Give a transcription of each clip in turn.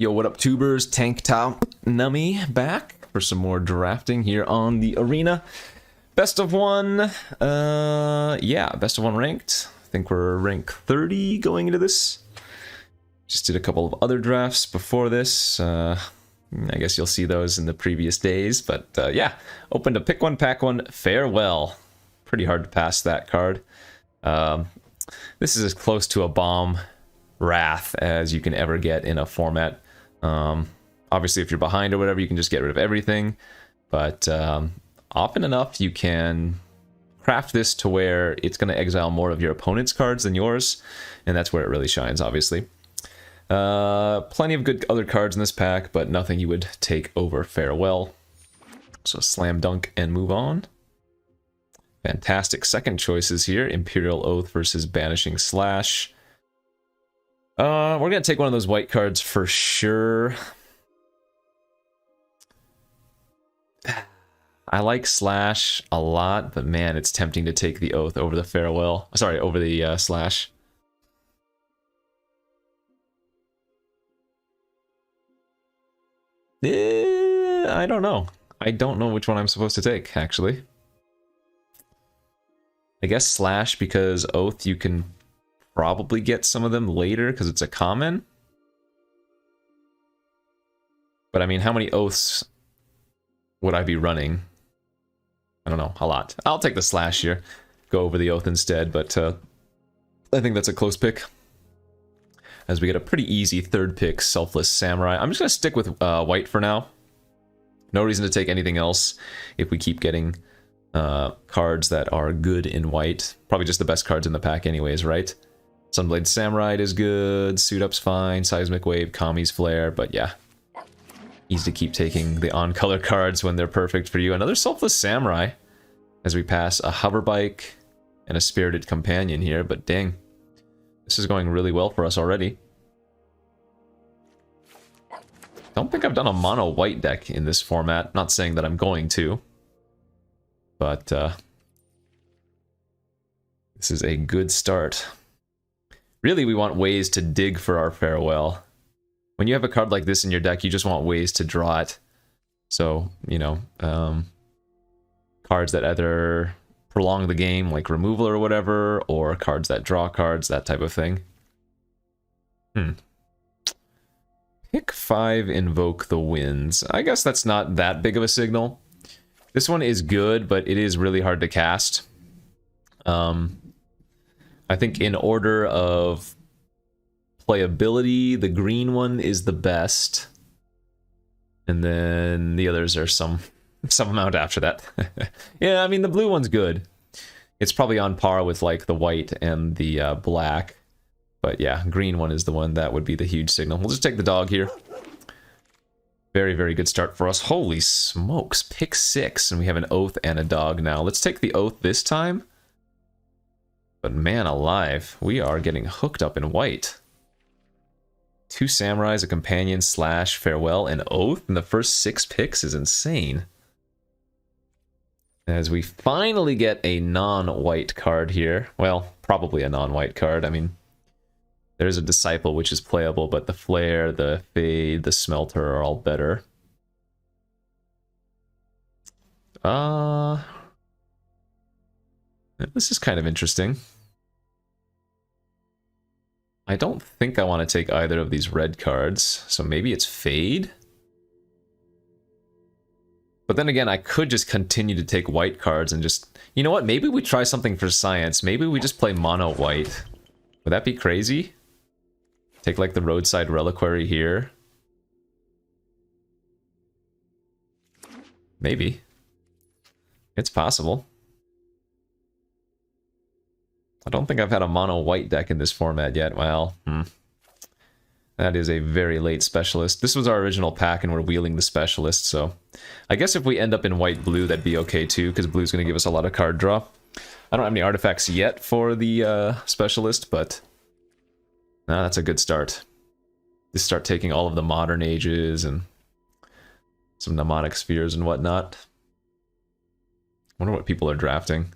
Yo, what up, tubers? Tank Top Nummy back for some more drafting here on the arena. Best of one, yeah, best of one ranked. I think we're rank 30 going into this. Just did a couple of other drafts before this. I guess you'll see those in the previous days, but yeah, open to pick one, pack one, farewell. Pretty hard to pass that card. This is as close to a bomb wrath as you can ever get in a format. Obviously, if you're behind or whatever, you can just get rid of everything, but often enough you can craft this to where it's going to exile more of your opponent's cards than yours, and that's where it really shines, obviously. Plenty of good other cards in this pack, but nothing you would take over farewell. So slam dunk and move on. Fantastic second choices here. Imperial Oath versus Banishing Slash. We're going to take one of those white cards for sure. I like Slash a lot, but man, it's tempting to take the Oath over the Farewell. Sorry, over the Slash. I don't know. I don't know which one I'm supposed to take, actually. I guess Slash, because Oath you can probably get some of them later because it's a common. But I mean, how many Oaths would I be running? I don't know, a lot. I'll take the Slash here. Go over the Oath instead, but I think that's a close pick. As we get a pretty easy third pick, Selfless Samurai. I'm just going to stick with white for now. No reason to take anything else if we keep getting cards that are good in white. Probably just the best cards in the pack anyways, right? Sunblade Samurai is good, Suit Up's fine, Seismic Wave, Kami's Flare, but yeah. Easy to keep taking the on-color cards when they're perfect for you. Another Selfless Samurai as we pass a Hover Bike and a Spirited Companion here, but dang. This is going really well for us already. Don't think I've done a mono white deck in this format. Not saying that I'm going to. But this is a good start. Really, we want ways to dig for our farewell. When you have a card like this in your deck, you just want ways to draw it. So, you know, cards that either prolong the game, like removal or whatever, or cards that draw cards, that type of thing. Pick 5, Invoke the Winds. I guess that's not that big of a signal. This one is good, but it is really hard to cast. I think in order of playability, the green one is the best. And then the others are some amount after that. Yeah, I mean, the blue one's good. It's probably on par with, like, the white and the black. But yeah, green one is the one that would be the huge signal. We'll just take the dog here. Very, very good start for us. Holy smokes, pick 6, and we have an Oath and a dog now. Let's take the Oath this time. But man alive, we are getting hooked up in white. 2 Samurais, a Companion, Slash, Farewell, and Oath in the first 6 picks is insane. As we finally get a non-white card here. Well, probably a non-white card. I mean, there's a Disciple which is playable, but the Flare, the Fade, the Smelter are all better. This is kind of interesting. I don't think I want to take either of these red cards, so maybe it's Fade? But then again, I could just continue to take white cards and just... You know what? Maybe we try something for science. Maybe we just play mono white. Would that be crazy? Take, like, the Roadside Reliquary here. Maybe. It's possible. I don't think I've had a mono white deck in this format yet. Well, that is a very late specialist. This was our original pack and we're wheeling the specialist, so... I guess if we end up in white-blue, that'd be okay too, because blue's going to give us a lot of card draw. I don't have any artifacts yet for the specialist, but... that's a good start. Just start taking all of the modern ages and some mnemonic spheres and whatnot. Wonder what people are drafting.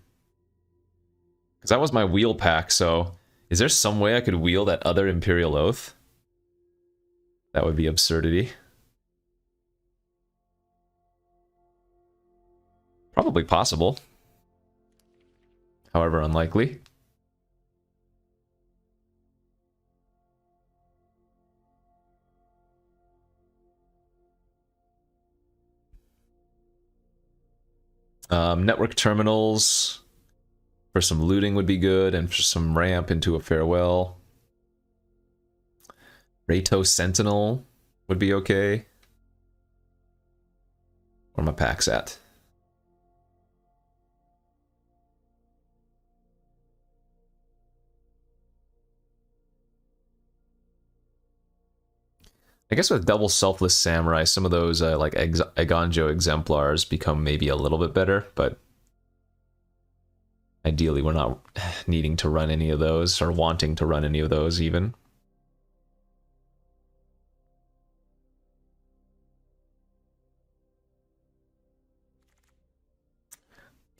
Because that was my wheel pack, so... Is there some way I could wheel that other Imperial Oath? That would be absurdity. Probably possible. However unlikely. Network terminals for some looting would be good, and for some ramp into a farewell. Rato Sentinel would be okay. Where my packs at? I guess with double selfless samurai, some of those like Egonjo exemplars become maybe a little bit better, but ideally we're not needing to run any of those, or wanting to run any of those even.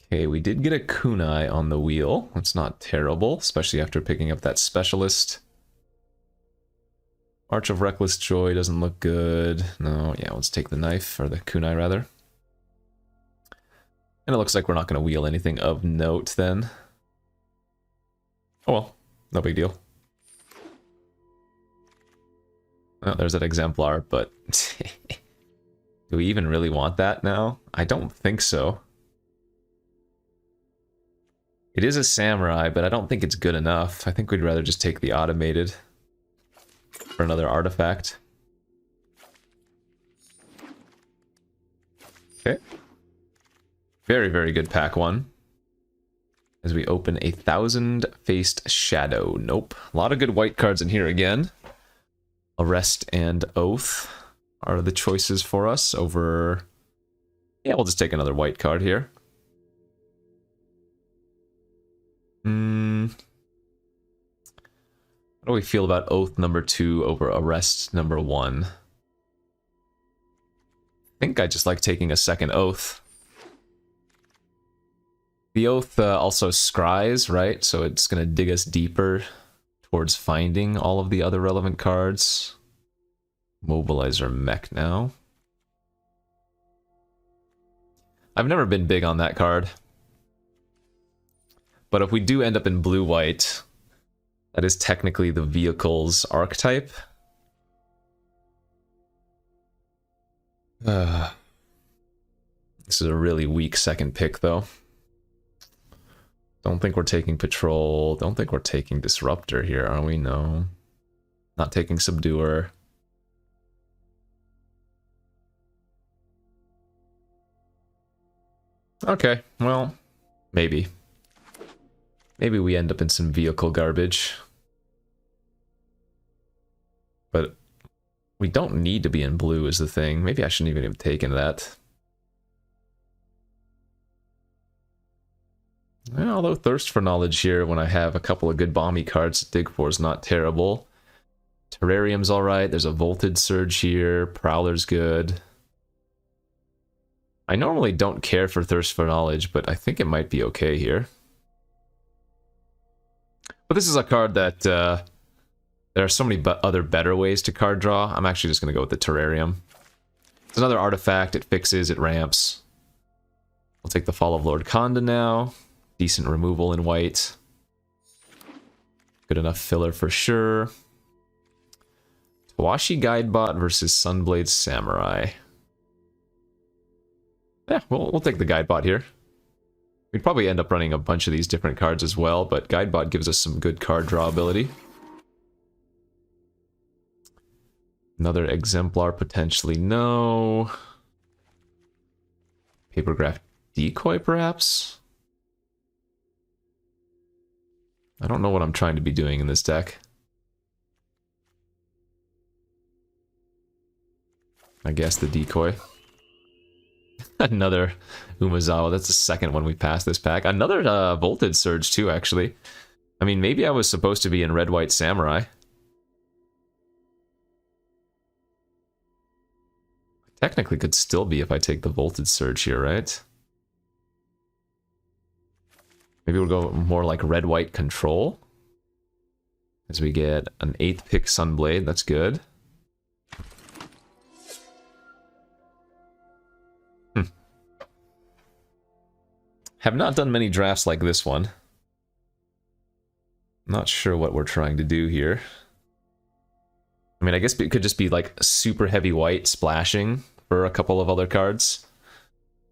Okay, we did get a kunai on the wheel. That's not terrible, especially after picking up that specialist. Arch of Reckless Joy doesn't look good. No, yeah, let's take the knife, or the kunai rather. And it looks like we're not going to wheel anything of note then. Oh well, no big deal. Oh, there's that exemplar, but do we even really want that now? I don't think so. It is a samurai, but I don't think it's good enough. I think we'd rather just take the automated for another artifact. Okay. Very, very good pack one. As we open a 1000-faced shadow. Nope. A lot of good white cards in here again. Arrest and Oath are the choices for us over... Yeah, we'll just take another white card here. How do we feel about Oath number 2 over Arrest number 1? I think I just like taking a second Oath. The Oath also scries, right? So it's going to dig us deeper towards finding all of the other relevant cards. Mobilizer Mech now. I've never been big on that card. But if we do end up in blue-white, that is technically the vehicle's archetype. This is a really weak second pick, though. Don't think we're taking Patrol. Don't think we're taking Disruptor here, are we? No. Not taking Subduer. Okay, well, maybe. Maybe we end up in some vehicle garbage. But we don't need to be in blue is the thing. Maybe I shouldn't even have taken that. Well, although Thirst for Knowledge here, when I have a couple of good bomby cards to dig for, is not terrible. Terrarium's alright. There's a Voltage Surge here. Prowler's good. I normally don't care for Thirst for Knowledge, but I think it might be okay here. But this is a card that there are so many other better ways to card draw. I'm actually just going to go with the Terrarium. It's another artifact. It fixes, it ramps. We'll take the Fall of Lord Khanda now. Decent removal in white. Good enough filler for sure. Tawashi Guidebot versus Sunblade Samurai. Yeah, we'll take the Guidebot here. We'd probably end up running a bunch of these different cards as well, but Guidebot gives us some good card draw ability. Another Exemplar, potentially no. Papergraph Decoy, perhaps? I don't know what I'm trying to be doing in this deck. I guess the Decoy. Another Umezawa. That's the second one we passed this pack. Another Voltage Surge too, actually. I mean, maybe I was supposed to be in Red-White Samurai. Technically could still be if I take the Voltage Surge here, right? Maybe we'll go more like Red-White Control. As we get an 8th pick Sunblade, that's good. Have not done many drafts like this one. Not sure what we're trying to do here. I mean, I guess it could just be like super heavy white splashing for a couple of other cards.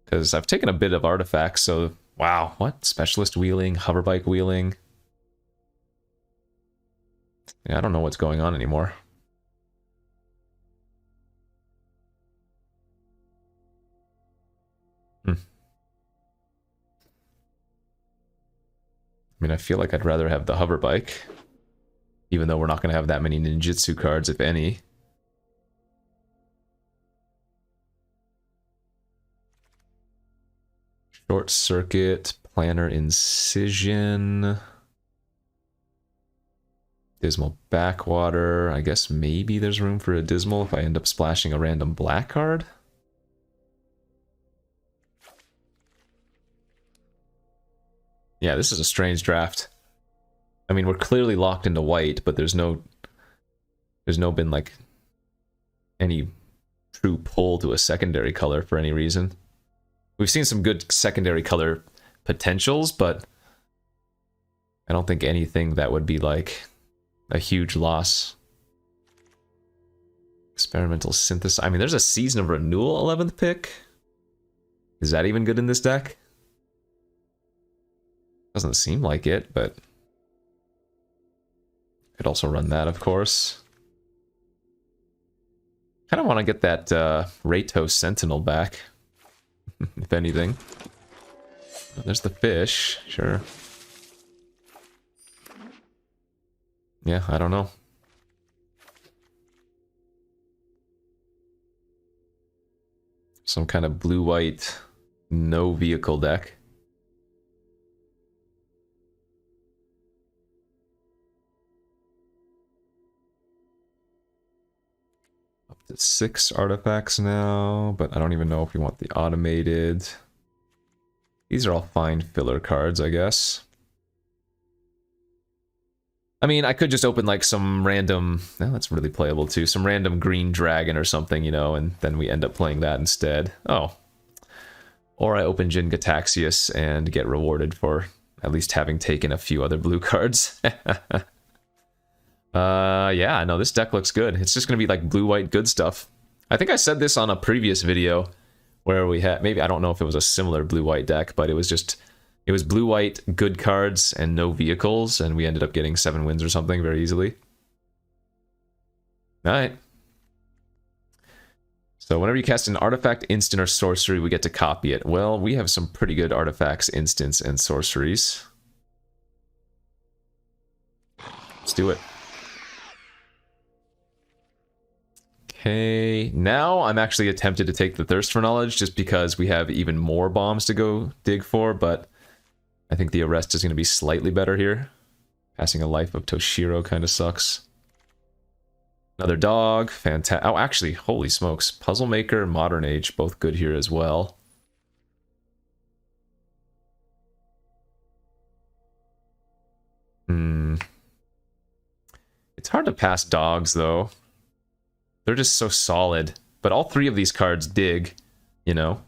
Because I've taken a bit of artifacts, so... Wow, what? Specialist wheeling, hoverbike wheeling. Yeah, I don't know what's going on anymore. I mean, I feel like I'd rather have the hoverbike. Even though we're not going to have that many ninjutsu cards, if any. Short Circuit, Planner Incision... Dismal Backwater. I guess maybe there's room for a Dismal if I end up splashing a random black card. Yeah, this is a strange draft. I mean, we're clearly locked into white, but there's no been like any true pull to a secondary color for any reason. We've seen some good secondary color potentials, but I don't think anything that would be like a huge loss. Experimental Synthesis. I mean, there's a Season of Renewal 11th pick. Is that even good in this deck? Doesn't seem like it, but... Could also run that, of course. Kind of want to get that Ratos Sentinel back, if anything. There's the fish, sure. Yeah, I don't know. Some kind of blue-white, no vehicle deck. Up to 6 artifacts now, but I don't even know if we want the automated. These are all fine filler cards, I guess. I mean, I could just open like some random... Well, that's really playable too. Some random green dragon or something, you know, and then we end up playing that instead. Oh. Or I open Jin Gataxius and get rewarded for at least having taken a few other blue cards. Yeah, no, this deck looks good. It's just going to be like blue-white good stuff. I think I said this on a previous video where we had... Maybe, I don't know if it was a similar blue-white deck, but it was just... It was blue-white, good cards, and no vehicles, and we ended up getting 7 wins or something very easily. Alright. So whenever you cast an artifact, instant, or sorcery, we get to copy it. Well, we have some pretty good artifacts, instants, and sorceries. Let's do it. Okay, now I'm actually tempted to take the Thirst for Knowledge, just because we have even more bombs to go dig for, but... I think the Arrest is going to be slightly better here. Passing a Life of Toshiro kind of sucks. Another dog. Fantastic. Oh, actually, holy smokes. Puzzle Maker, Modern Age, both good here as well. It's hard to pass dogs, though. They're just so solid. But all 3 of these cards dig, you know?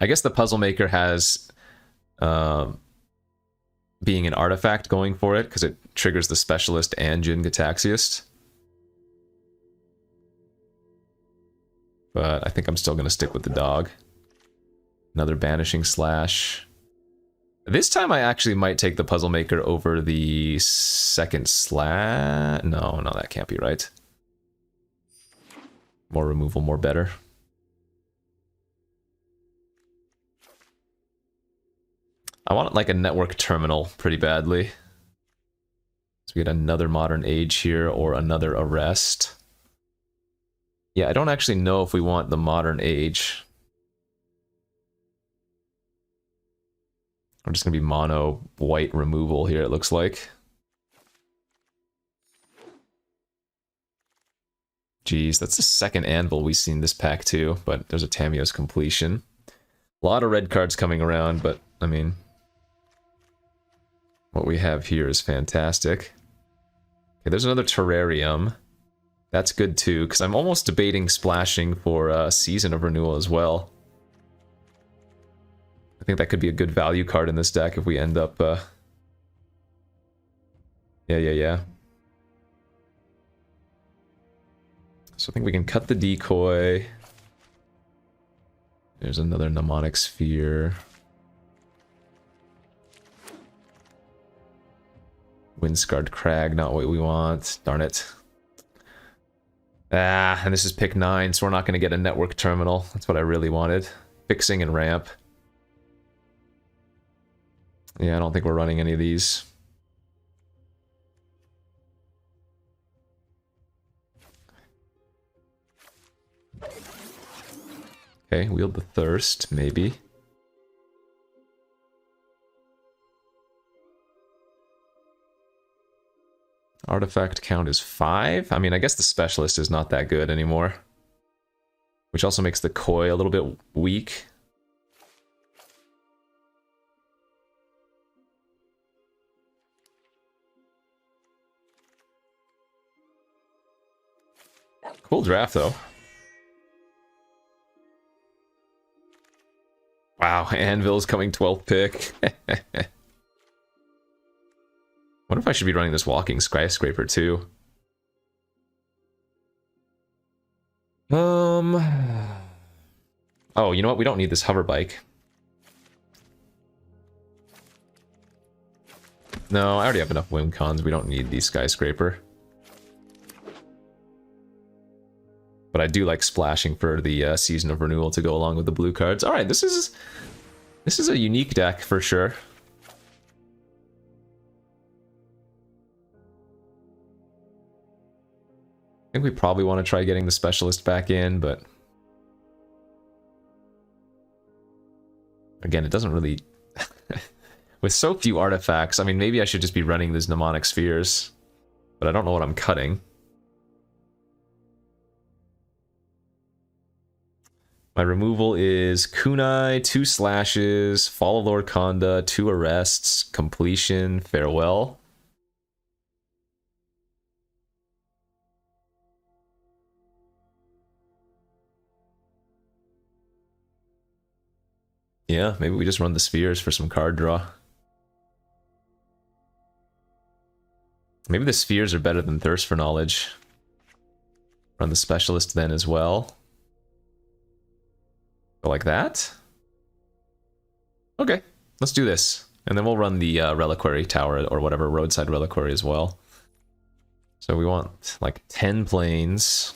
I guess the Puzzle Maker has... being an artifact going for it, because it triggers the Specialist and Jin Gataxius. But I think I'm still going to stick with the dog. Another Banishing Slash. This time I actually might take the Puzzle Maker over the second slash. No, that can't be right. More removal, more better. I want like a network terminal pretty badly. So we get another Modern Age here or another Arrest. Yeah, I don't actually know if we want the Modern Age. We're just going to be mono white removal here, it looks like. Geez, that's the second Anvil we've seen this pack too, but there's a Tamiyo's Completion. A lot of red cards coming around, but, I mean... What we have here is fantastic. Okay, there's another Terrarium. That's good too, because I'm almost debating splashing for Season of Renewal as well. think that could be a good value card in this deck if we end up... Yeah. So I think we can cut the decoy. There's another mnemonic sphere. Windscarred Crag, not what we want. Darn it. Ah, and this is pick 9, so we're not going to get a network terminal. That's what I really wanted. Fixing and ramp. Yeah, I don't think we're running any of these. Okay, Wield the Thirst, maybe. Artifact count is 5. I mean, I guess the Specialist is not that good anymore. Which also makes the Koi a little bit weak. Cool draft, though. Wow, Anvil's coming 12th pick. What if I should be running this Walking Skyscraper, too? Oh, you know what? We don't need this hover bike. No, I already have enough win cons. We don't need the Skyscraper. But I do like splashing for the Season of Renewal to go along with the blue cards. All right, this is a unique deck for sure. I think we probably want to try getting the Specialist back in, but again, it doesn't really... With so few artifacts, I mean, maybe I should just be running these Mnemonic Spheres, but I don't know what I'm cutting. My removal is Kunai, 2 slashes, Fall of Lord Konda, 2 arrests, completion, farewell. Yeah, maybe we just run the spheres for some card draw. Maybe the spheres are better than Thirst for Knowledge. Run the Specialist then as well. Go like that? Okay, let's do this. And then we'll run the Reliquary Tower or whatever, Roadside Reliquary as well. So we want like 10 planes.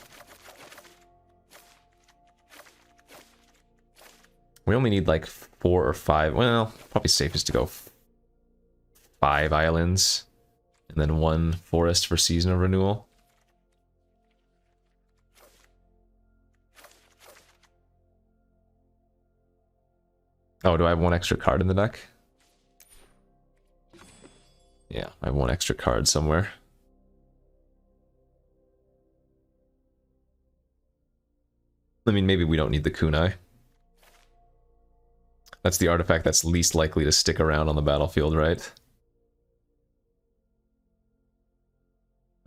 We only need like 4 or 5. Well, probably safest to go 5 islands. And then 1 forest for Season of Renewal. Oh, do I have 1 extra card in the deck? Yeah, I have 1 extra card somewhere. I mean, maybe we don't need the Kunai. That's the artifact that's least likely to stick around on the battlefield, right?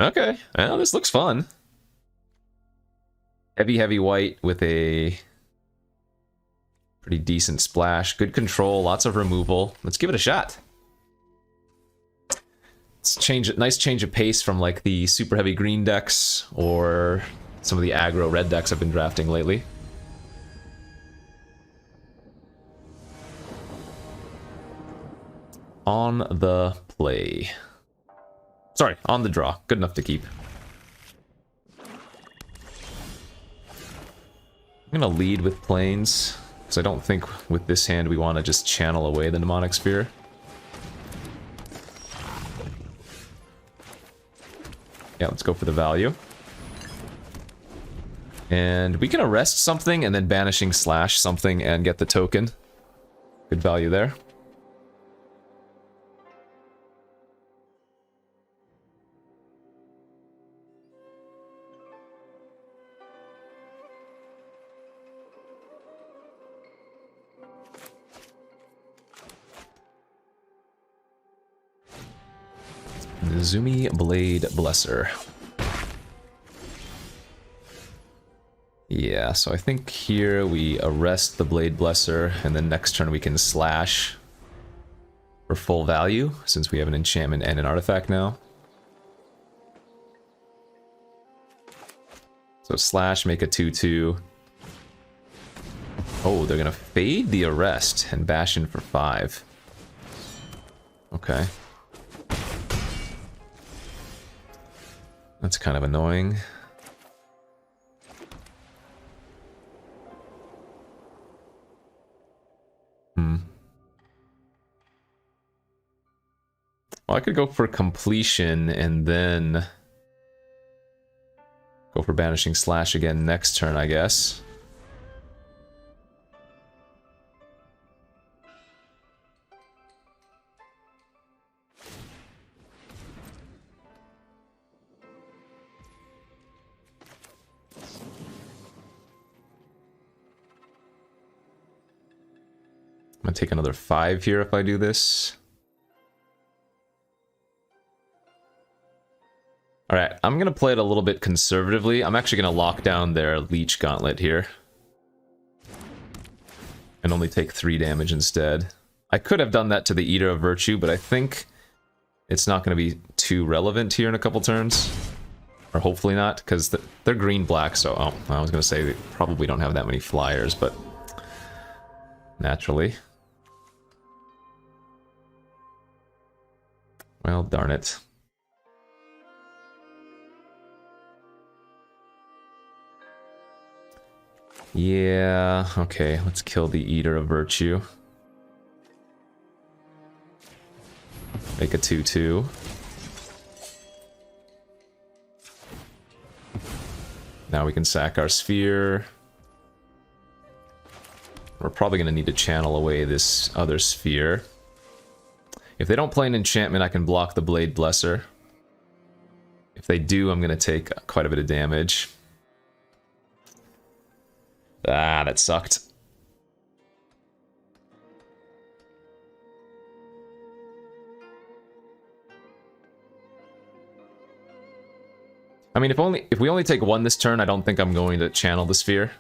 Okay, well, this looks fun. Heavy white with a pretty decent splash. Good control, lots of removal. Let's give it a shot. Let's change it. Nice change of pace from like the super heavy green decks or some of the aggro red decks I've been drafting lately. On the play. Sorry, on the draw. Good enough to keep. I'm gonna lead with planes, because I don't think with this hand we want to just channel away the Mnemonic Sphere. Yeah, let's go for the value. And we can arrest something and then banishing slash something and get the token. Good value there. Zumi Blade Blesser. Yeah, so I think here we arrest the Blade Blesser, and then next turn we can slash for full value, since we have an enchantment and an artifact now. So slash, make a 2/2. Oh, they're gonna fade the arrest and bash in for 5. Okay. That's kind of annoying. Well, I could go for completion and then go for banishing slash again next turn, I guess. I'm gonna take another 5 here if I do this. Alright, I'm gonna play it a little bit conservatively. I'm actually gonna lock down their Leech Gauntlet here. And only take 3 damage instead. I could have done that to the Eater of Virtue, but I think it's not gonna be too relevant here in a couple turns. Or hopefully not, because they're green-black, so... Oh, I was gonna say they probably don't have that many flyers, but... Naturally. Well, darn it. Yeah, okay, let's kill the Eater of Virtue. Make a 2/2. Now we can sack our sphere. We're probably going to need to channel away this other sphere. If they don't play an enchantment, I can block the Blade Blesser. If they do, I'm going to take quite a bit of damage. Ah, that sucked. I mean, if we only take 1 this turn, I don't think I'm going to channel the sphere.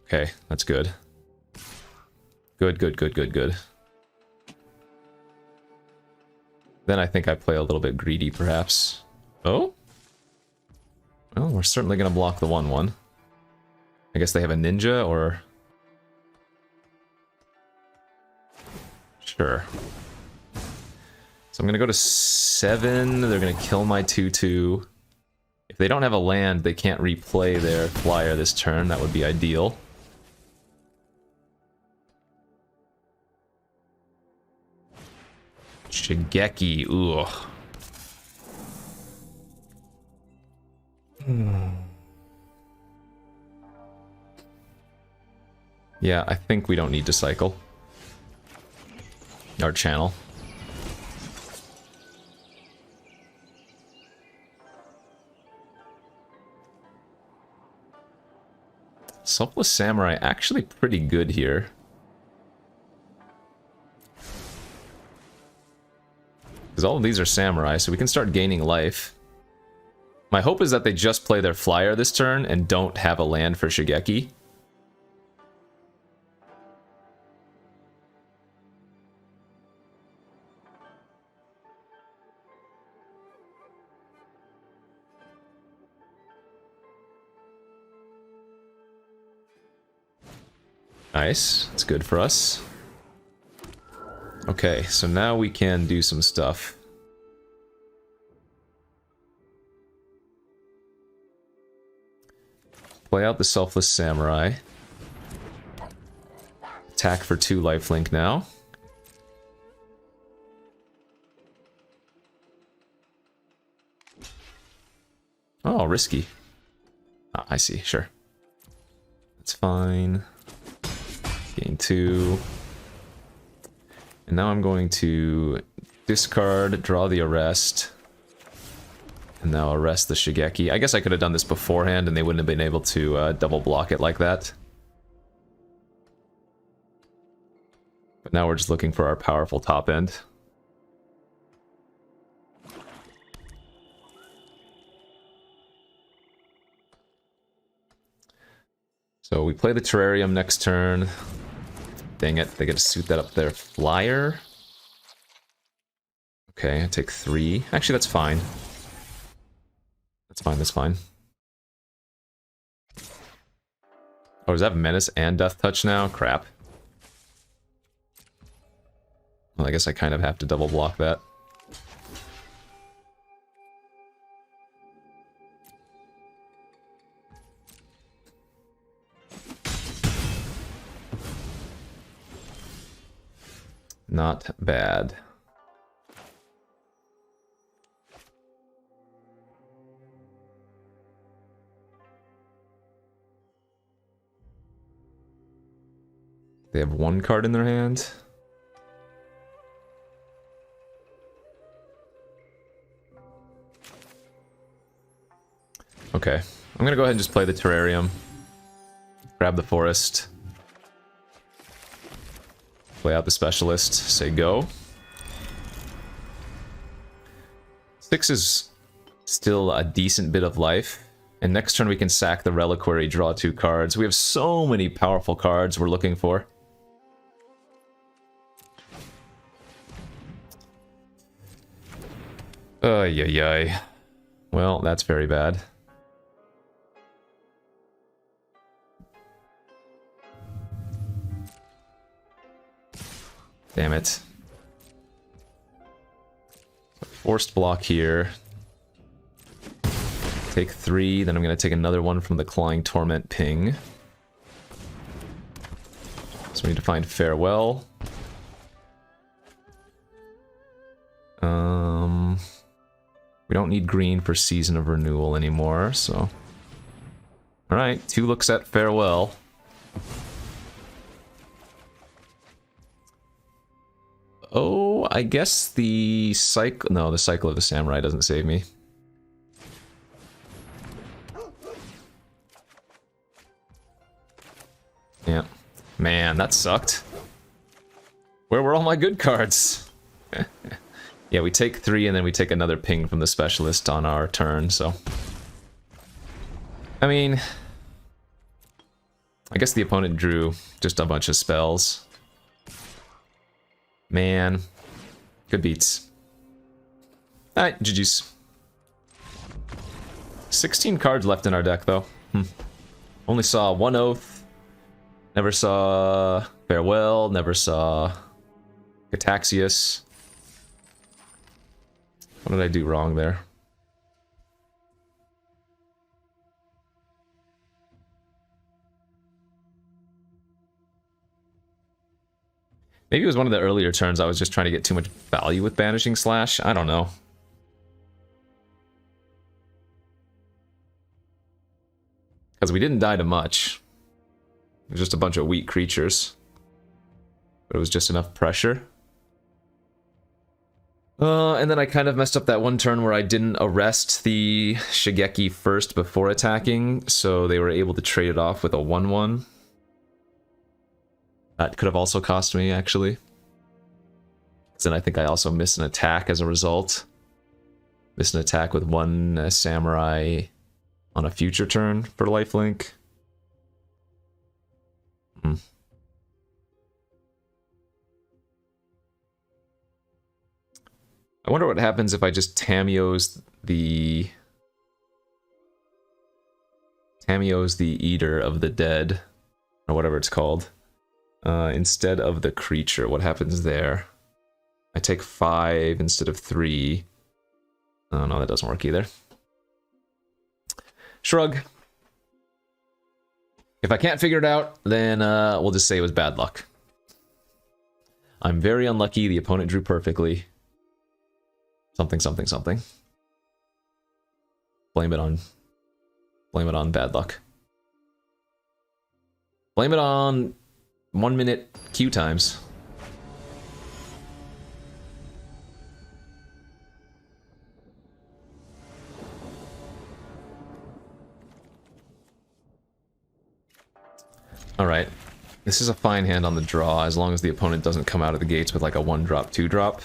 Okay, that's good. Good, good, good, good, good. Then I think I play a little bit greedy, perhaps. Oh? Well, we're certainly going to block the 1/1. I guess they have a ninja, or... Sure. So I'm going to go to 7. They're going to kill my 2/2. If they don't have a land, they can't replay their flyer this turn. That would be ideal. Shigeki, ugh. Yeah, I think we don't need to cycle our channel. Selfless Samurai, actually pretty good here. Because all of these are samurai, so we can start gaining life. My hope is that they just play their flyer this turn and don't have a land for Shigeki. Nice, that's good for us. Okay, so now we can do some stuff. Play out the Selfless Samurai. Attack for 2 lifelink now. Oh, risky. Ah, I see, sure. That's fine. Gain 2. And now I'm going to discard, draw the arrest. And now arrest the Shigeki. I guess I could have done this beforehand and they wouldn't have been able to double block it like that. But now we're just looking for our powerful top end. So we play the Terrarium next turn. Dang it, they get to suit that up their flyer. Okay, I take 3. Actually, that's fine. That's fine, that's fine. Oh, does that have Menace and Death Touch now? Crap. Well, I guess I kind of have to double block that. Not bad. They have 1 card in their hand. Okay, I'm gonna go ahead and just play the Terrarium. Grab the Forest. Play out the Specialist. Say go. 6 is still a decent bit of life. And next turn we can sack the Reliquary, draw 2 cards. We have so many powerful cards we're looking for. Ay. Well, that's very bad. Damn it. Forced block here. Take 3, then I'm going to take another one from the Clawing Torment ping. So we need to find Farewell. We don't need green for Season of Renewal anymore, so... Alright, 2 looks at Farewell. Oh, I guess the cycle... No, the Cycle of the Samurai doesn't save me. Yeah. Man, that sucked. Where were all my good cards? Yeah, we take 3 and then we take another ping from the Specialist on our turn, so... I mean... I guess the opponent drew just a bunch of spells. Man. Good beats. Alright, GG's. 16 cards left in our deck, though. Only saw 1 Oath. Never saw Farewell. Never saw Cataxius. What did I do wrong there? Maybe it was one of the earlier turns I was just trying to get too much value with Banishing Slash. I don't know. Because we didn't die to much. It was just a bunch of weak creatures. But it was just enough pressure. And then I kind of messed up that one turn where I didn't arrest the Shigeki first before attacking, so they were able to trade it off with a 1/1. That could have also cost me, actually. Then I think I also missed an attack as a result. Missed an attack with 1 Samurai on a future turn for lifelink. I wonder what happens if I just Tamiyo's the Eater of the Dead, or whatever it's called, instead of the creature. What happens there? I take 5 instead of 3. Oh no, that doesn't work either. Shrug. If I can't figure it out, then we'll just say it was bad luck. I'm very unlucky. The opponent drew perfectly. Something, something, something. Blame it on bad luck. Blame it on 1 minute queue times. Alright. This is a fine hand on the draw, as long as the opponent doesn't come out of the gates with like a 1-drop, 2-drop.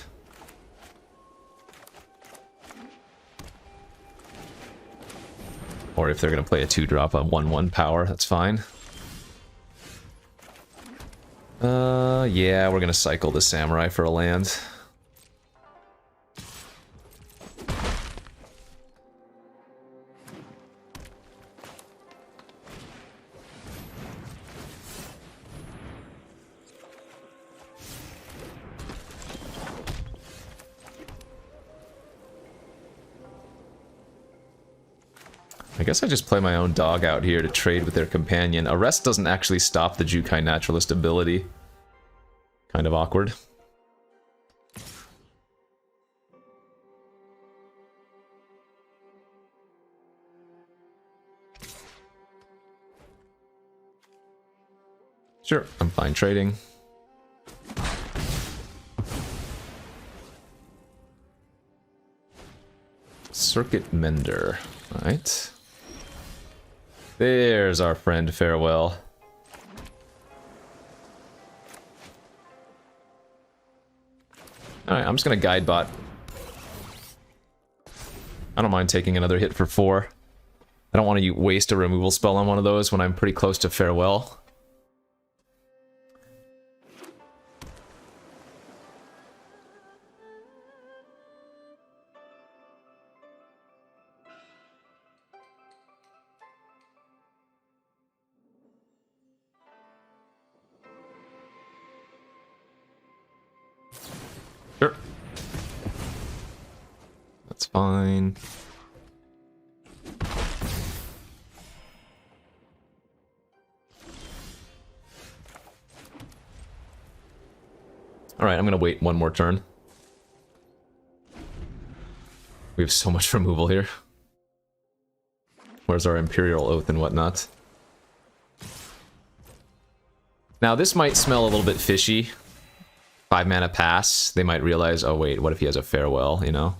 Or if they're going to play a 2-drop, a 1/1 power, that's fine. Yeah, we're going to cycle the Samurai for a land. I guess I just play my own dog out here to trade with their companion. Arrest doesn't actually stop the Jukai Naturalist ability. Kind of awkward. Sure, I'm fine trading. Circuit Mender. Alright. There's our friend Farewell. Alright, I'm just gonna guide bot. I don't mind taking another hit for 4. I don't want to waste a removal spell on one of those when I'm pretty close to Farewell. Sure. That's fine. Alright, I'm gonna wait one more turn. We have so much removal here. Where's our Imperial Oath and whatnot? Now, this might smell a little bit fishy. 5 mana pass, they might realize, oh wait, what if he has a Farewell, you know?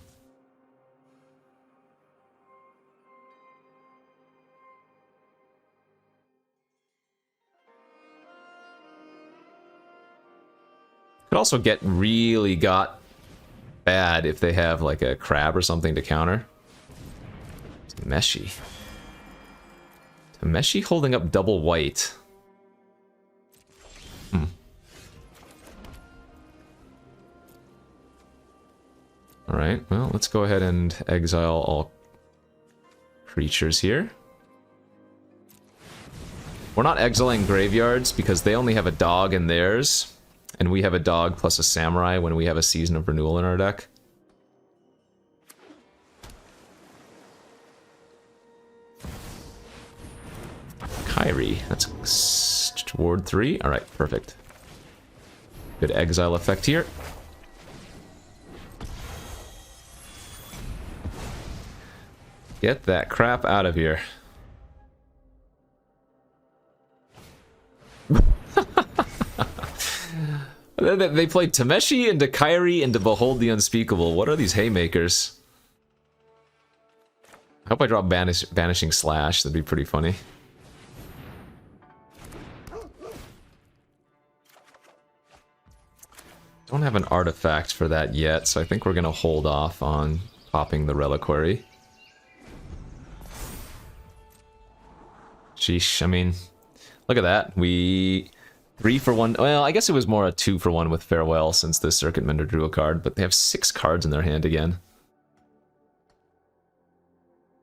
Could also get really got bad if they have like a crab or something to counter. Tameshi. Tameshi holding up double white. Alright, well, let's go ahead and exile all creatures here. We're not exiling graveyards because they only have a dog in theirs, and we have a dog plus a samurai when we have a Season of Renewal in our deck. Kyrie, that's Ward 3. Alright, perfect. Good exile effect here. Get that crap out of here. They played Tameshi into Kyrie into Behold the Unspeakable. What are these haymakers? I hope I drop Banishing Slash. That'd be pretty funny. Don't have an artifact for that yet, so I think we're gonna hold off on popping the Reliquary. Sheesh, I mean, look at that. We 3 for 1. Well, I guess it was more a 2 for 1 with Farewell since the Circuit Mender drew a card, but they have 6 cards in their hand again.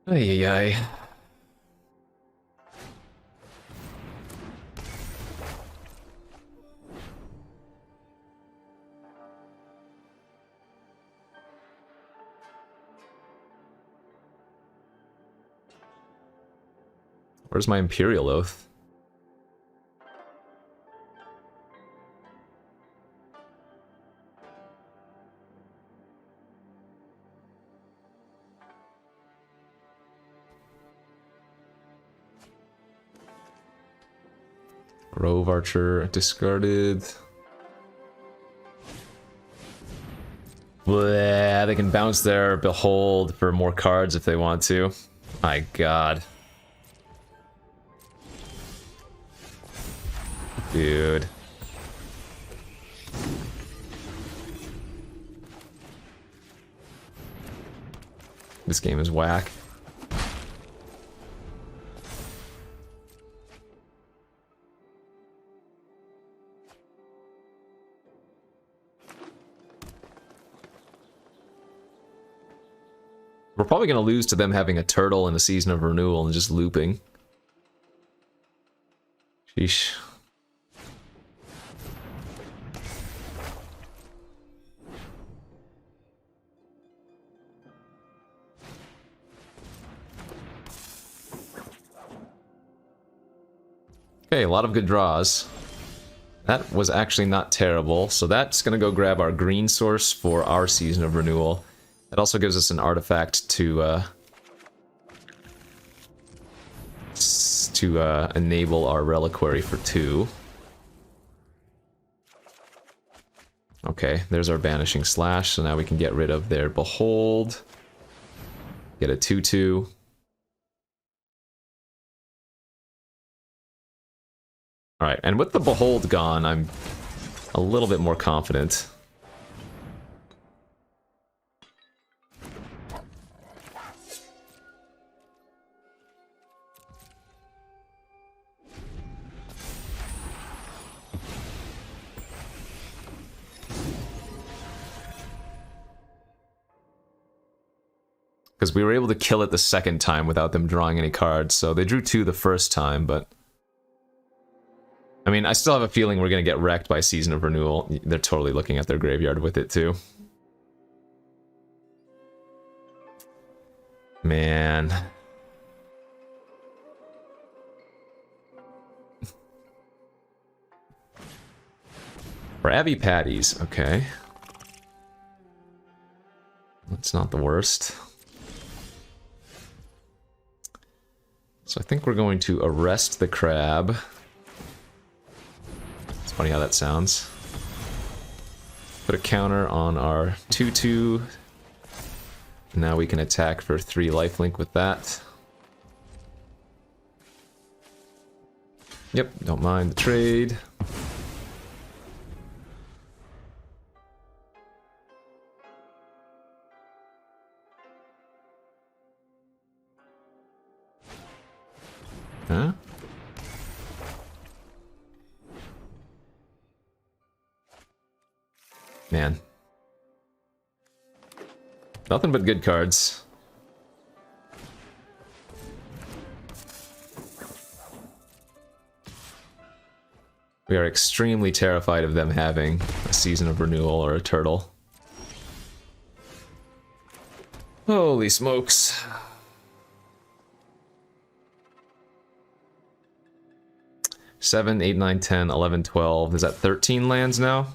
Ay, ay, ay. Where's my Imperial Oath? Grove Archer discarded. Bleh, they can bounce their Behold for more cards if they want to. My god. Dude. This game is whack. We're probably going to lose to them having a turtle in a season of renewal and just looping. Sheesh. Okay, a lot of good draws. That was actually not terrible, so that's going to go grab our green source for our season of renewal. It also gives us an artifact to enable our reliquary for 2. Okay, there's our Banishing Slash, so now we can get rid of their Behold. Get a 2/2. Alright, and with the Behold gone, I'm a little bit more confident. Because we were able to kill it the second time without them drawing any cards, so they drew 2 the first time, but... I mean, I still have a feeling we're going to get wrecked by Season of Renewal. They're totally looking at their graveyard with it, too. Man. Krabby Patties, okay. That's not the worst. So I think we're going to arrest the crab. It's funny how that sounds. Put a counter on our 2/2. Now we can attack for 3 lifelink with that. Yep, don't mind the trade. Huh? Man. Nothing but good cards. We are extremely terrified of them having a Season of Renewal or a turtle. Holy smokes. Seven, 8, 9, 10, 11, 12. Is that 13 lands now?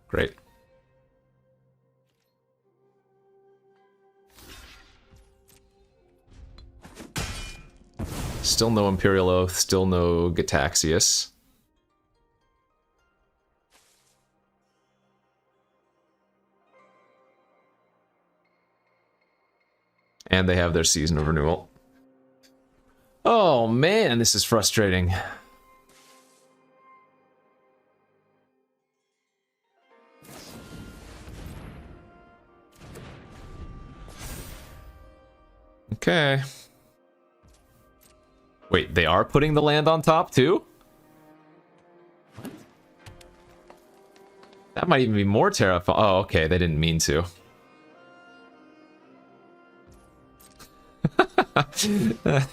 Great. Still no Imperial Oath, still no Gataxius. And they have their Season of Renewal. Oh man, this is frustrating. Okay. Wait, they are putting the land on top too? That might even be more terrifying. Oh, okay, they didn't mean to. I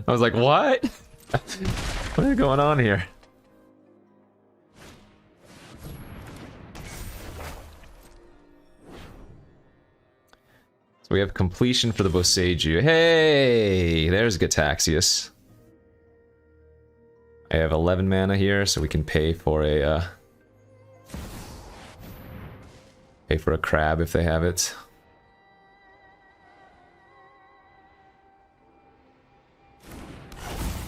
was like, what? What is going on here? So we have completion for the Boseiju. Hey, there's Gataxius. I have 11 mana here, so we can pay for a crab if they have it.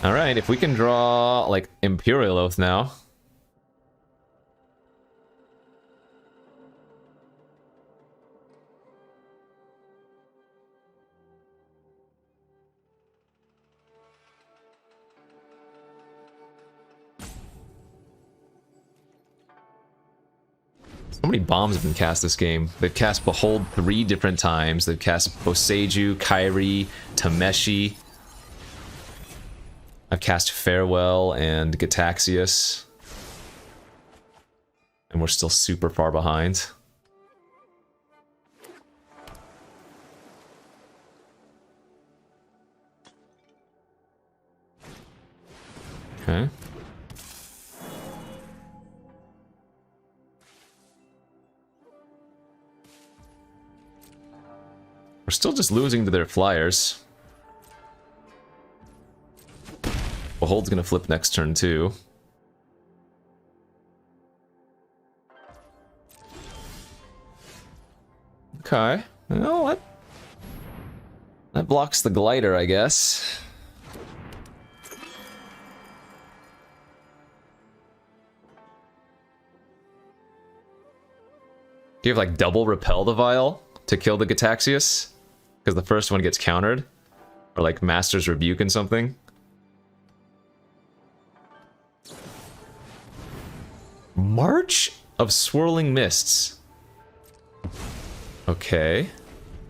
Alright, if we can draw, like, Imperial Oath now. So many bombs have been cast this game. They've cast Behold 3 different times. They've cast Boseiju, Kairi, Tameshi. I've cast Farewell and Gataxius. And we're still super far behind. Okay. We're still just losing to their flyers. Behold's gonna flip next turn too. Okay. Well, that blocks the glider, I guess. Do you have like double repel the vial to kill the Gataxius? Because the first one gets countered? Or like Master's Rebuke and something? March of Swirling Mists. Okay.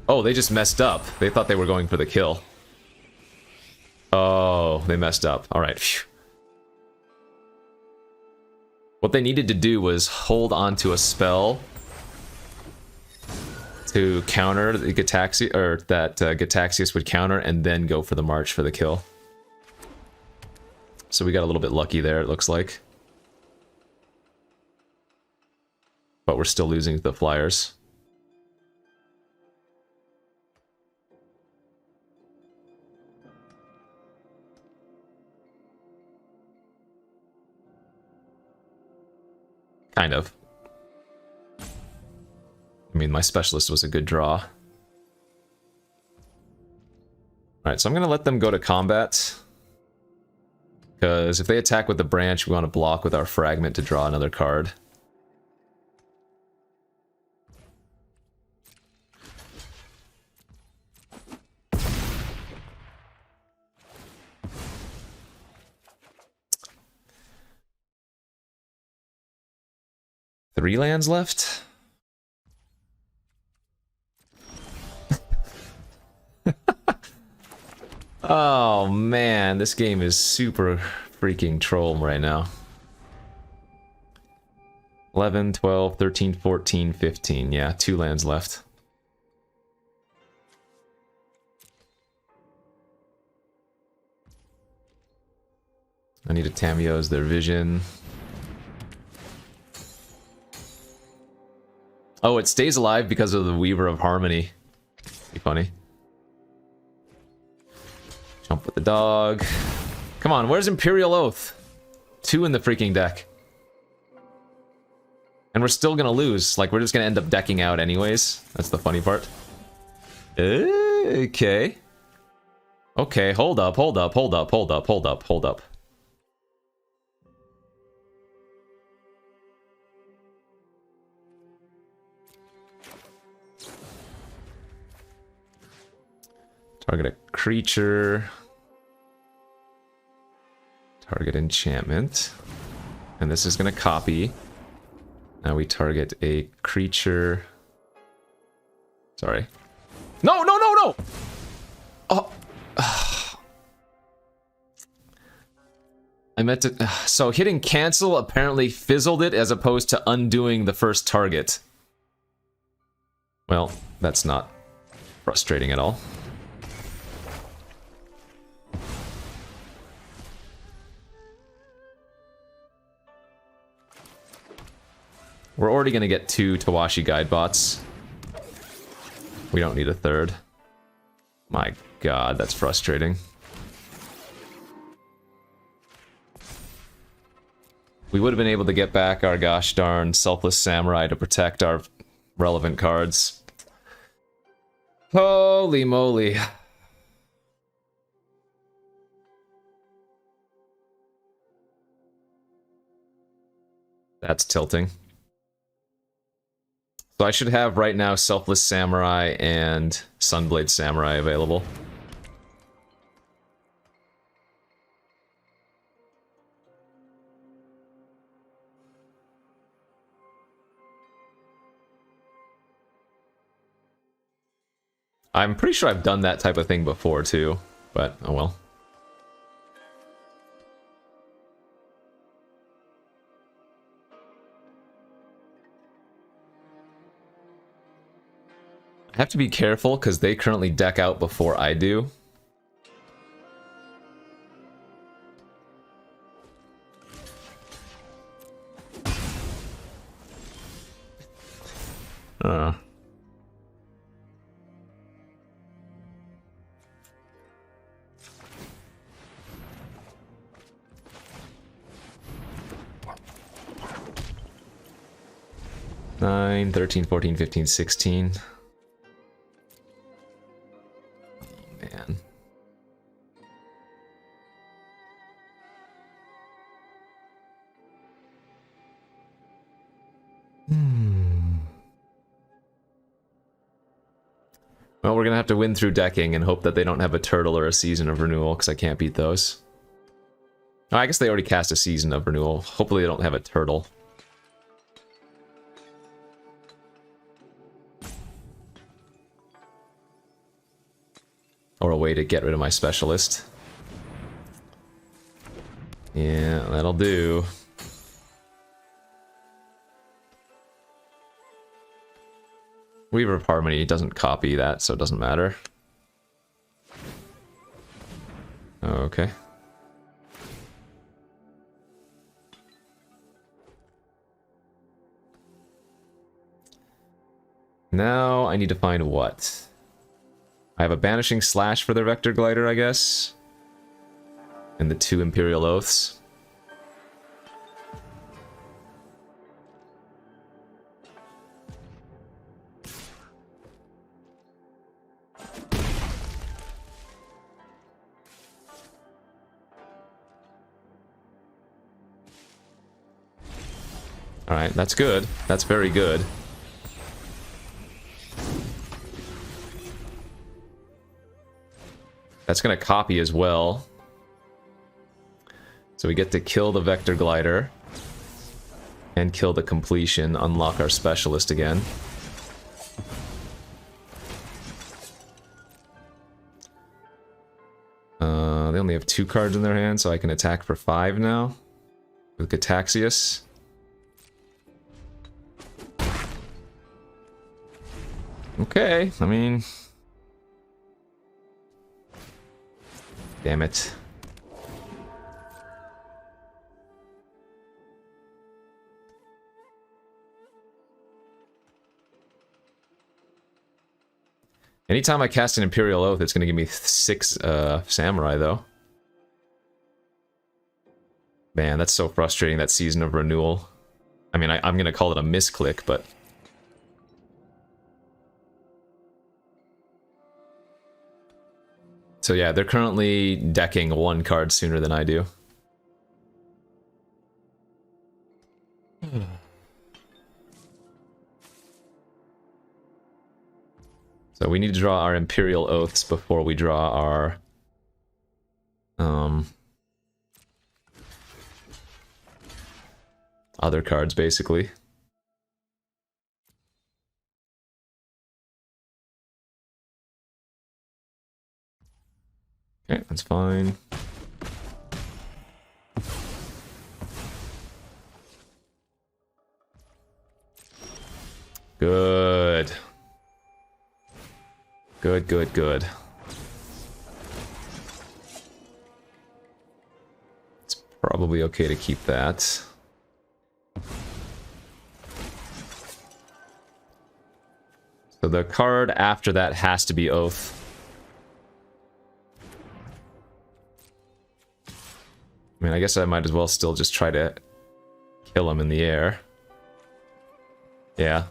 Oh, they just messed up. They thought they were going for the kill. Oh, they messed up. Alright. What they needed to do was hold on to a spell to counter the Gataxius, or that Gataxius would counter, and then go for the March for the kill. So we got a little bit lucky there, it looks like. But we're still losing to the flyers. Kind of. I mean, my specialist was a good draw. Alright, so I'm going to let them go to combat. Because if they attack with the branch, we want to block with our fragment to draw another card. Three lands left? Oh man, this game is super freaking troll right now. 11, 12, 13, 14, 15. Yeah, 2 lands left. I need a Tamiyo's their vision. Oh, it stays alive because of the Weaver of Harmony. Be funny. Jump with the dog. Come on, where's Imperial Oath? 2 in the freaking deck. And we're still gonna lose. Like, we're just gonna end up decking out anyways. That's the funny part. Okay. Okay, hold up, hold up, hold up, hold up, hold up, hold up. Target a creature. Target enchantment. And this is going to copy. Now we target a creature. Sorry. No, no, no, no! Oh. I meant to... So hitting cancel apparently fizzled it as opposed to undoing the first target. Well, that's not frustrating at all. We're already going to get 2 Tawashi Guidebots. We don't need a third. My god, that's frustrating. We would have been able to get back our gosh darn Selfless Samurai to protect our relevant cards. Holy moly. That's tilting. So I should have right now Selfless Samurai and Sunblade Samurai available. I'm pretty sure I've done that type of thing before too, but oh well. I have to be careful because they currently deck out before I do. Uh. Nine, 13, 14, 15, 16. Oh, man. Well, we're gonna have to win through decking and hope that they don't have a turtle or a season of renewal, because I can't beat those. Oh, I guess they already cast a season of renewal. Hopefully they don't have a turtle. Or a way to get rid of my specialist. Yeah, that'll do. Weaver of Harmony doesn't copy that, so it doesn't matter. Okay. Now I need to find what? I have a Banishing Slash for their Vector Glider, I guess. And the 2 Imperial Oaths. Alright, that's good. That's very good. That's gonna copy as well. So we get to kill the Vector Glider. And kill the Completion, unlock our Specialist again. They only have 2 cards in their hand, so I can attack for 5 now. With Gataxius. Okay, I mean... Damn it. Anytime I cast an Imperial Oath, it's going to give me 6 Samurai, though. Man, that's so frustrating, that Season of Renewal. I mean, I'm going to call it a misclick, but... So yeah, they're currently decking 1 card sooner than I do. So we need to draw our Imperial Oaths before we draw our... other cards, basically. Okay, that's fine. Good. Good, good, good. It's probably okay to keep that. So the card after that has to be Oath. I mean, I guess I might as well still just try to kill him in the air. Yeah.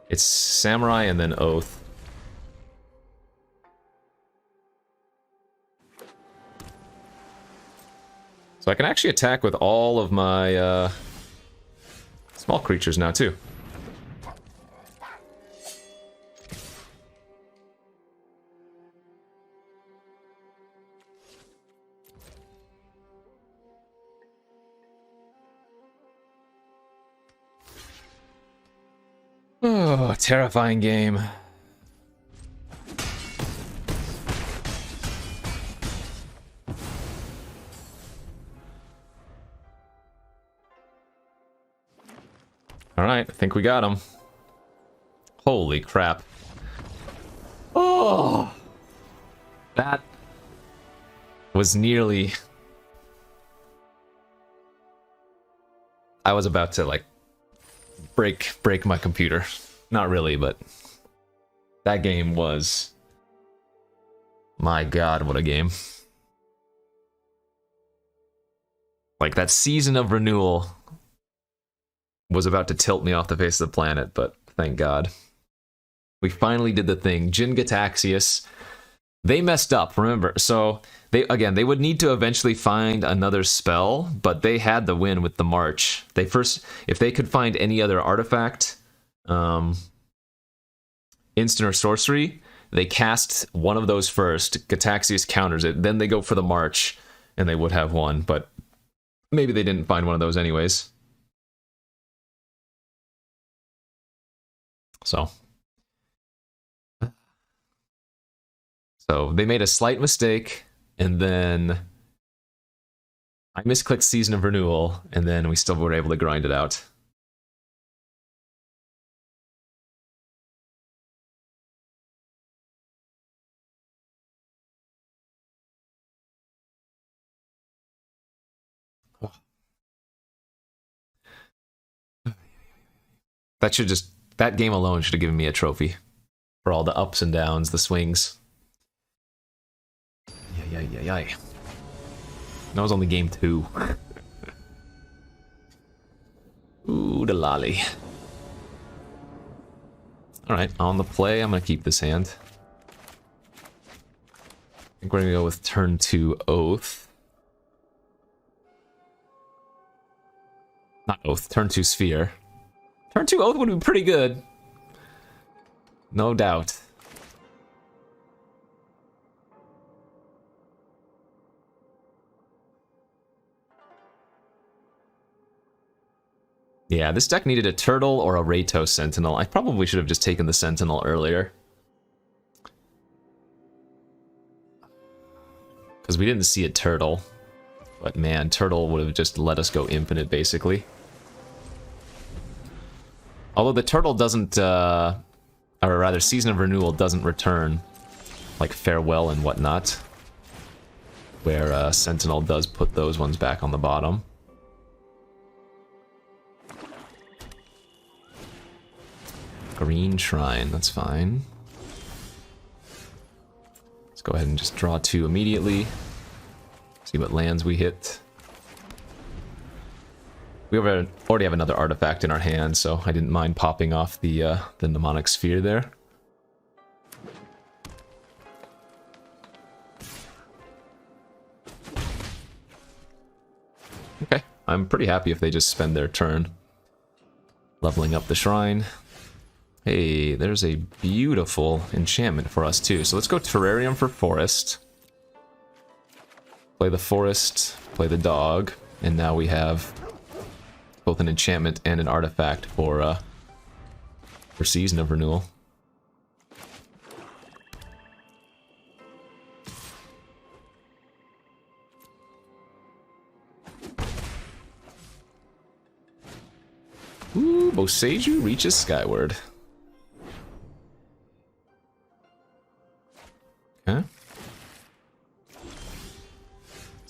It's Samurai and then Oath. So I can actually attack with all of my small creatures now, too. Oh, terrifying game. Alright, I think we got him. Holy crap. Oh! That was nearly... I was about to, like, break my computer. Not really, but... that game was... my god, what a game. Like, that season of renewal was about to tilt me off the face of the planet, but thank god. We finally did the thing. Jin Gataxius. They messed up, remember. So, they would need to eventually find another spell, but they had the win with the March. They first, if they could find any other artifact, instant or sorcery, they cast one of those first. Gataxius counters it, then they go for the March, and they would have won, but maybe they didn't find one of those anyways. So they made a slight mistake, and then I misclicked Season of Renewal, and then we still were able to grind it out. That game alone should have given me a trophy for all the ups and downs, the swings. Yay. That was only game 2. Ooh, the lolly. Alright, on the play, I'm gonna keep this hand. I think we're gonna go with turn 2 Oath. Not Oath, turn 2 Sphere. Turn 2 Oath would be pretty good. No doubt. Yeah, this deck needed a Turtle or a Ratos Sentinel. I probably should have just taken the Sentinel earlier. Because we didn't see a Turtle. But man, Turtle would have just let us go infinite, basically. Although the Turtle doesn't, or rather, Season of Renewal doesn't return, like Farewell and whatnot. Where Sentinel does put those ones back on the bottom. Green Shrine, that's fine. Let's go ahead and just draw 2 immediately. See what lands we hit. We already have another artifact in our hand, so I didn't mind popping off the Mnemonic Sphere there. Okay, I'm pretty happy if they just spend their turn leveling up the shrine. Hey, there's a beautiful enchantment for us too. So let's go Terrarium for Forest. Play the Forest, play the Dog, and now we have both an enchantment and an artifact for Season of Renewal. Ooh, Boseiju reaches skyward. Okay.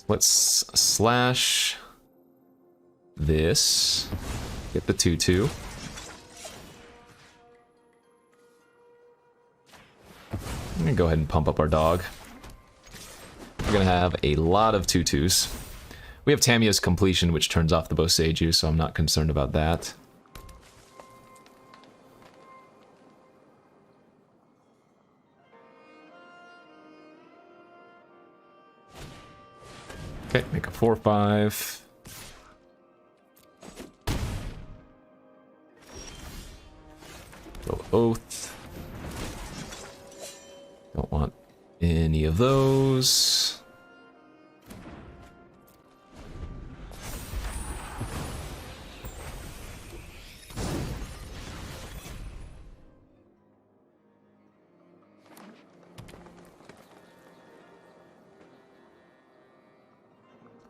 Let's slash this. Get the 2/2. I'm gonna go ahead and pump up our dog. We're gonna have a lot of 2/2s. We have Tamiya's Completion, which turns off the Boseiju, so I'm not concerned about that. Okay, make a 4/5. Go Oath. Don't want any of those.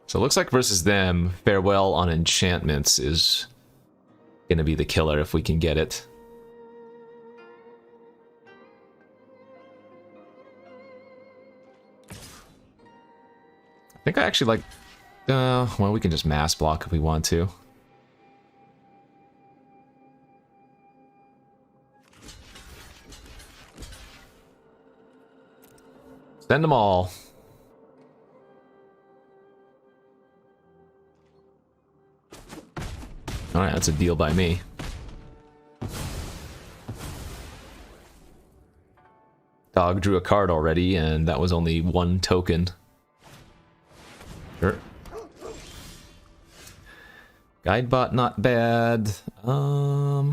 So it looks like versus them, Farewell on enchantments is gonna be the killer if we can get it. I think I actually like... well, we can just mass block if we want to. Send them all. Alright, that's a deal by me. Dog drew a card already, and that was only 1 token. Sure. Guidebot, not bad. I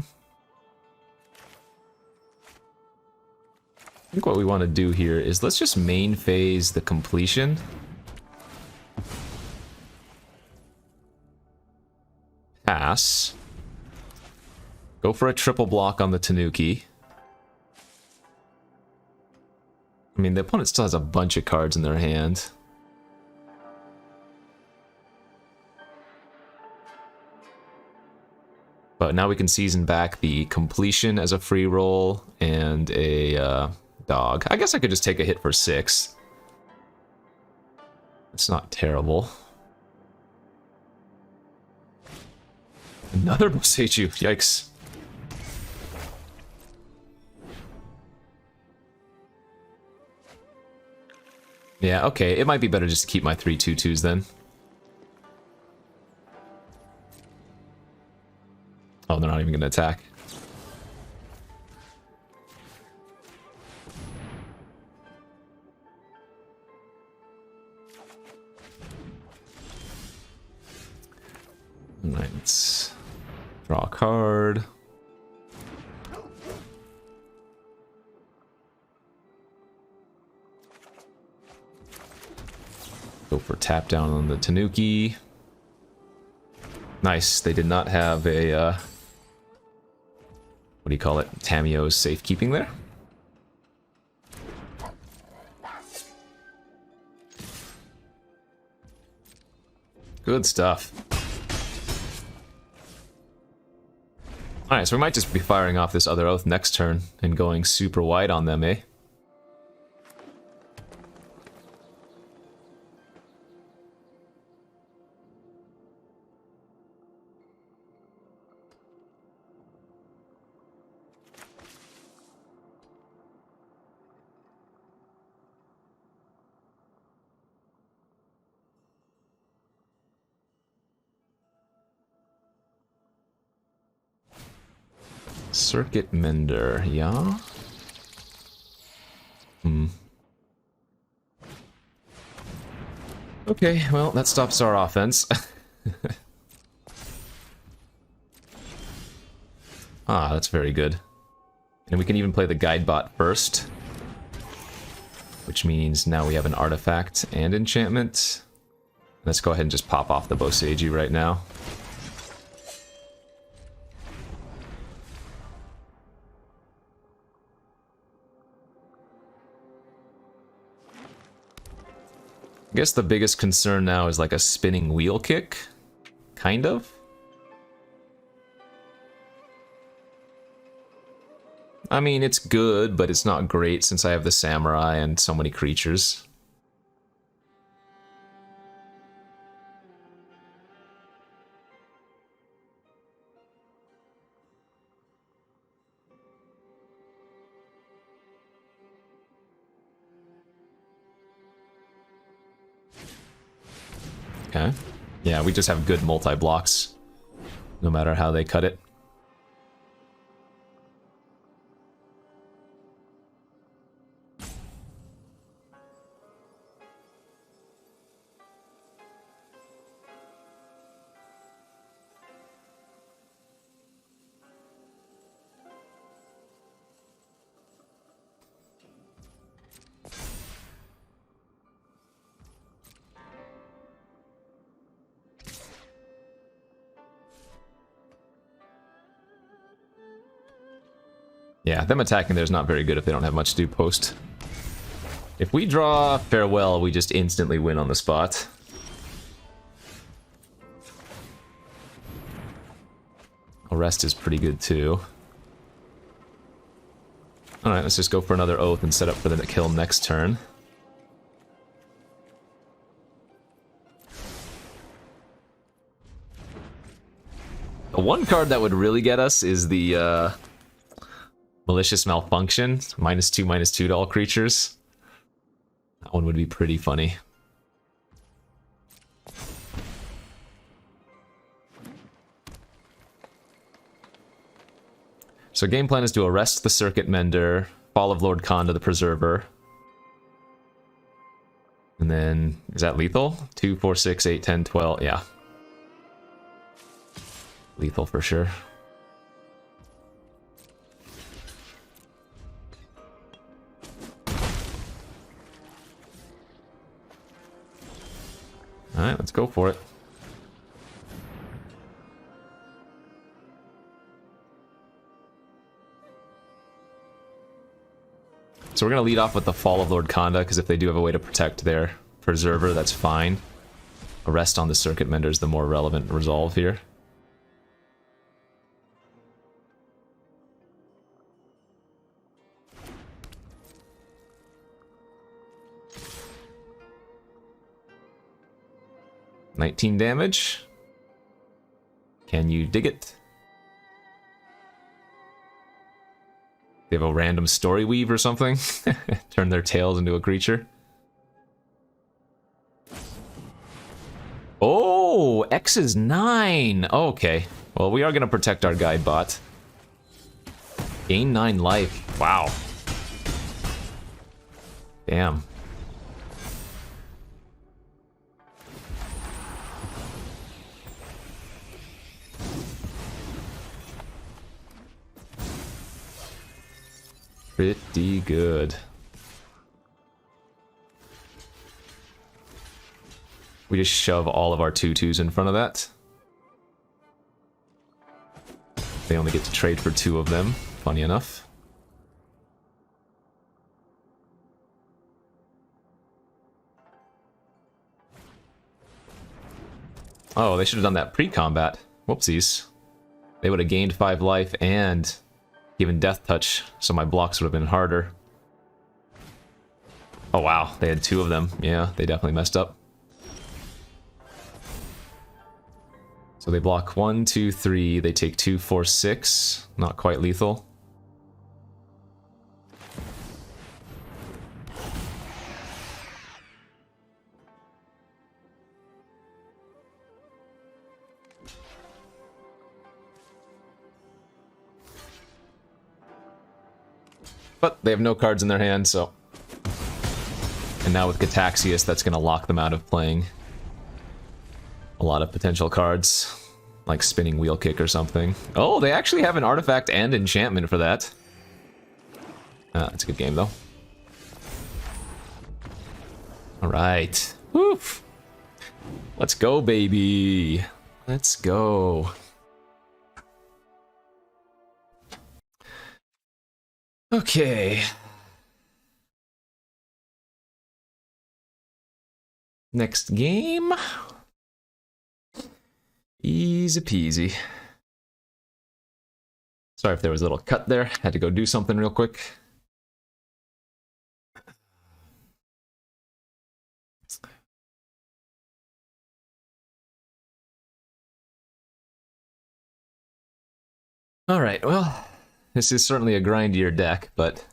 think what we want to do here is let's just main phase the completion. Pass. Go for a triple block on the Tanuki. I mean, the opponent still has a bunch of cards in their hand. But now we can season back the completion as a free roll and a dog. I guess I could just take a hit for 6. It's not terrible. Another Boseiju, yikes. Yeah, okay, it might be better just to keep my 3/2/2s then. Oh, they're not even gonna attack. Alright, let's draw a card. Go for tap down on the Tanuki. Nice, they did not have a, what do you call it? Tamiyo's safekeeping there. Good stuff. Alright, so we might just be firing off this other oath next turn and going super wide on them, eh? Circuit Mender, yeah? Okay, well, that stops our offense. Ah, that's very good. And we can even play the Guidebot first. Which means now we have an artifact and enchantment. Let's go ahead and just pop off the Boseiju right now. I guess the biggest concern now is like a spinning wheel kick, kind of. I mean, it's good, but it's not great since I have the samurai and so many creatures. Okay. Yeah, we just have good multi-blocks, no matter how they cut it. Yeah, them attacking there is not very good if they don't have much to do post. If we draw Farewell, we just instantly win on the spot. Arrest is pretty good too. Alright, let's just go for another Oath and set up for the kill next turn. The one card that would really get us is the Malicious Malfunction. -2/-2 to all creatures. That one would be pretty funny. So game plan is to arrest the Circuit Mender, Fall of Lord Khan to the Preserver. And then, is that lethal? 2, 4, 6, 8, 10, 12, yeah. Lethal for sure. Alright, let's go for it. So we're going to lead off with the Fall of Lord Khanda, because if they do have a way to protect their Preserver, that's fine. Arrest on the Circuit Mender is the more relevant resolve here. $19 damage. Can you dig it? They have a random story weave or something? Turn their tails into a creature? Oh, X is 9! Okay. Well, we are going to protect our guide bot. Gain 9 life. Wow. Damn. Pretty good. We just shove all of our 2/2s in front of that. They only get to trade for 2 of them, funny enough. Oh, they should have done that pre-combat. Whoopsies. They would have gained 5 life and given Death Touch, so my blocks would have been harder. Oh wow, they had 2 of them. Yeah, they definitely messed up. So they block 1, 2, 3. They take 2, 4, 6. Not quite lethal. But they have no cards in their hand, so... And now with Gataxius, that's going to lock them out of playing a lot of potential cards. Like Spinning Wheel Kick or something. Oh, they actually have an artifact and enchantment for that. That's a good game, though. Alright. Woof! Let's go, baby! Let's go. Okay. Next game. Easy peasy. Sorry if there was a little cut there. Had to go do something real quick. Alright, well, this is certainly a grindier deck, but...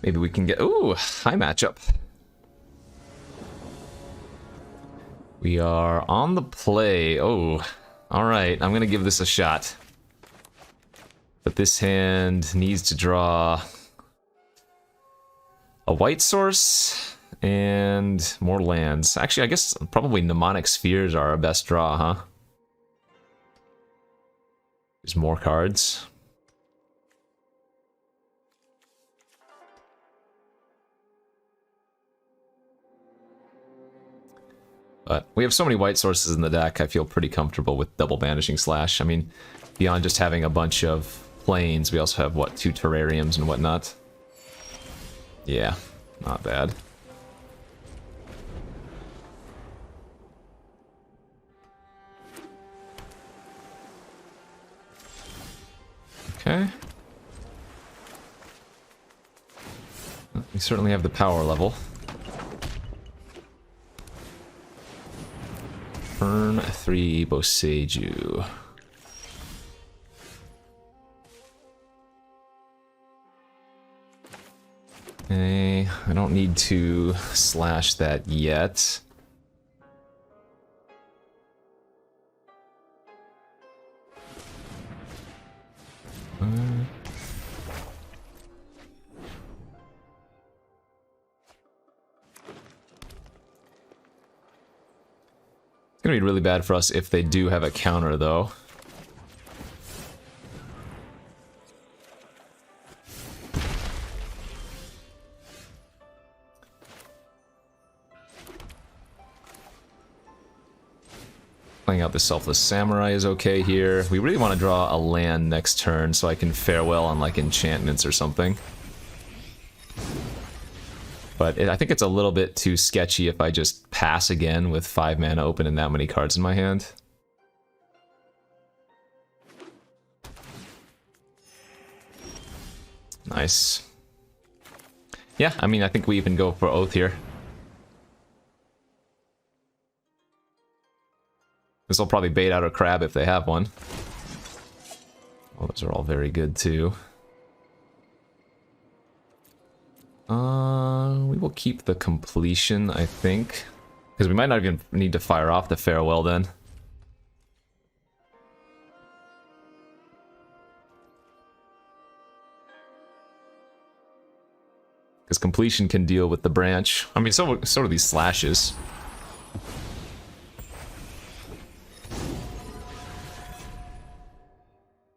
maybe we can get... ooh, high matchup. We are on the play. Oh, alright, I'm gonna give this a shot. But this hand needs to draw... a white source and more lands. Actually, I guess probably Mnemonic Spheres are our best draw, huh? There's more cards. But we have so many white sources in the deck, I feel pretty comfortable with double Banishing Slash. I mean, beyond just having a bunch of planes, we also have, what, 2 terrariums and whatnot? Yeah, not bad. Okay. We certainly have the power level. Turn 3 Boseiju. Okay, I don't need to slash that yet. It's gonna be really bad for us if they do have a counter, though. Playing out the Selfless Samurai is okay here. We really want to draw a land next turn so I can farewell on like enchantments or something. But I think it's a little bit too sketchy if I just pass again with 5 mana open and that many cards in my hand. Nice. Yeah, I mean, I think we even go for Oath here. This will probably bait out a crab if they have one. Oh, those are all very good too. We will keep the completion, I think. Because we might not even need to fire off the farewell then. Because completion can deal with the branch. I mean, so do these slashes.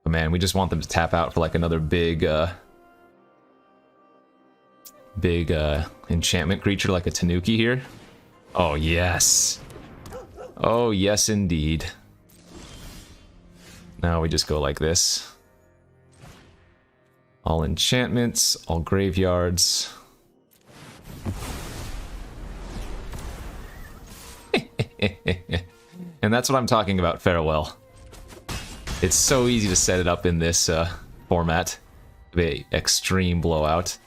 But man, we just want them to tap out for like another big enchantment creature like a Tanuki here. Oh, yes. Oh, yes, indeed. Now we just go like this. All enchantments, all graveyards. And that's what I'm talking about, farewell. It's so easy to set it up in this format. The extreme blowout.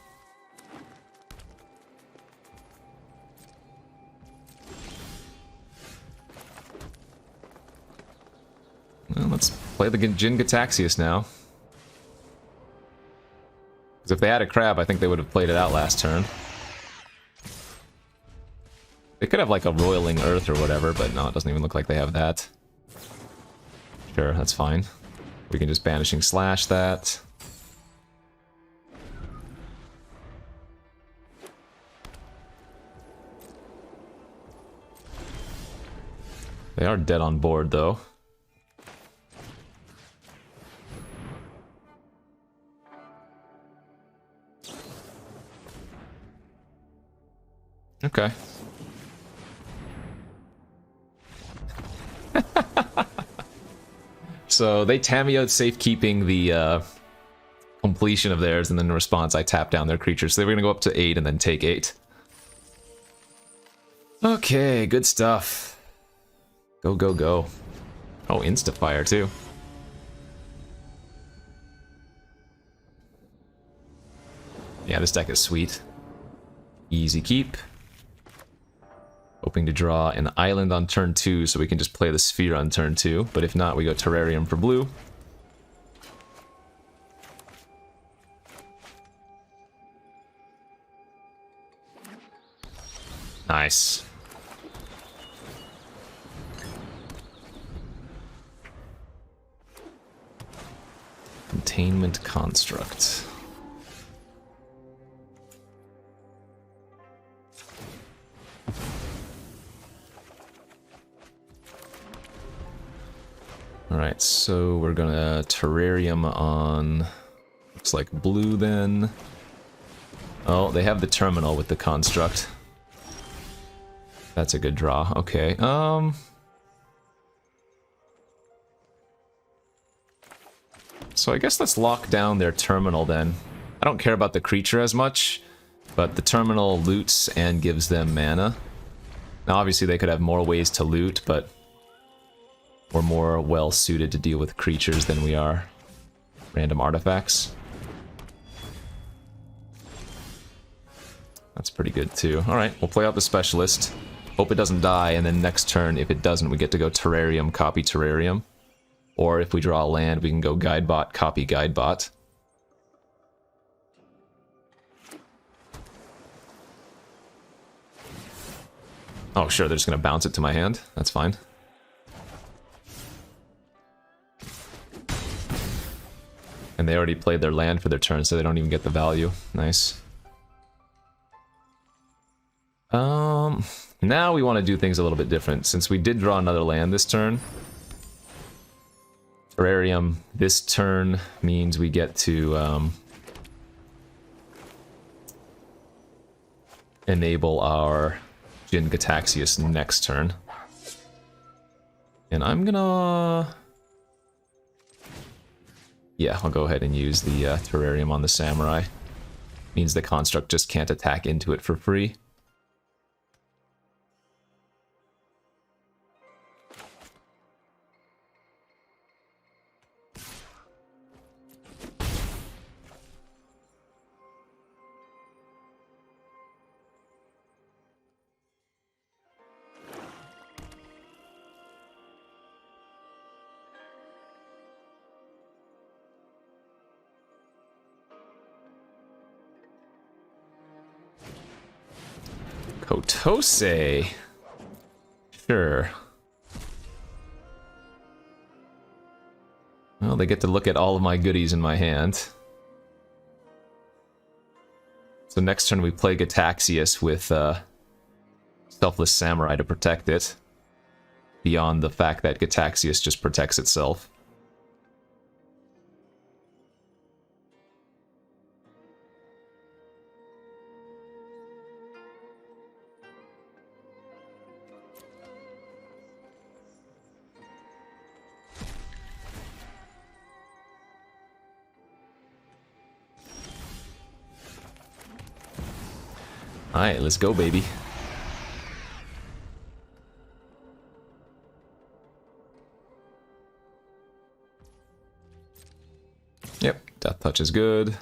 Well, let's play the Jin Gataxias now. Because if they had a crab, I think they would have played it out last turn. They could have like a Roiling Earth or whatever, but no, it doesn't even look like they have that. Sure, that's fine. We can just Banishing Slash that. They are dead on board, though. Okay. So they Tamiyo'd safekeeping the completion of theirs, and then in response I tap down their creatures. So they were going to go up to 8 and then take 8. Okay, good stuff. Go, go, go. Oh, Instafire too. Yeah, this deck is sweet. Easy keep. Hoping to draw an island on turn 2 so we can just play the sphere on turn 2. But if not, we go Terrarium for blue. Nice. Containment Construct. Alright, so we're gonna Terrarium on... looks like blue then. Oh, they have the Terminal with the Construct. That's a good draw. Okay, so I guess let's lock down their Terminal then. I don't care about the creature as much, but the Terminal loots and gives them mana. Now obviously they could have more ways to loot, but we're more well suited to deal with creatures than we are random artifacts. That's pretty good too. Alright, we'll play out the specialist. Hope it doesn't die, and then next turn, if it doesn't, we get to go Terrarium, copy Terrarium. Or if we draw a land, we can go Guidebot, copy Guidebot. Oh sure, they're just gonna bounce it to my hand. That's fine. And they already played their land for their turn, so they don't even get the value. Nice. Now we want to do things a little bit different. Since we did draw another land this turn, Terrarium this turn means we get to enable our Jin Gataxius next turn. And I'm gonna... Yeah, I'll go ahead and use the Terrarium on the Samurai. Means the construct just can't attack into it for free. Kotose. Sure. Well, they get to look at all of my goodies in my hand. So next turn we play Gataxius with Selfless Samurai to protect it. Beyond the fact that Gataxius just protects itself. Alright, let's go, baby. Yep, Death Touch is good.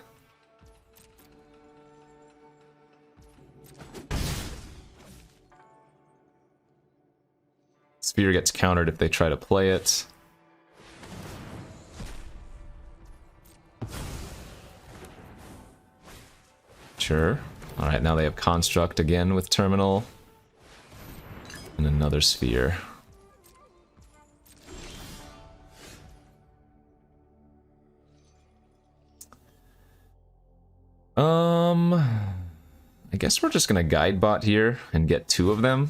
Sphere gets countered if they try to play it. Sure. Alright, now they have Construct again with Terminal. And another Sphere. I guess we're just gonna Guidebot here and get 2 of them.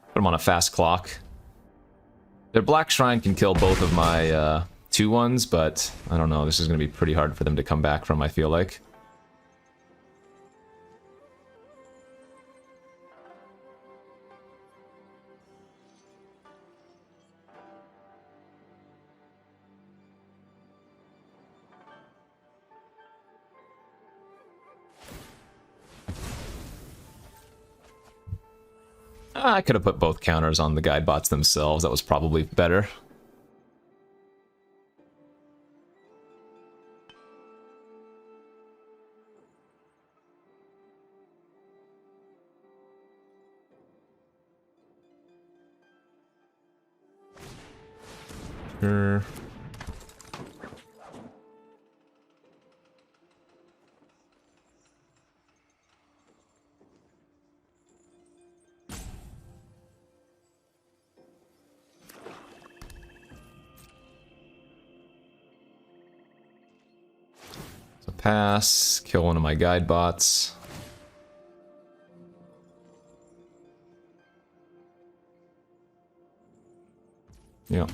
Put them on a fast clock. Their Black Shrine can kill both of my 2-1s, but I don't know, this is going to be pretty hard for them to come back from, I feel like. I could have put both counters on the Guidebots themselves, that was probably better. Sure. So pass, kill one of my Guidebots. Yep.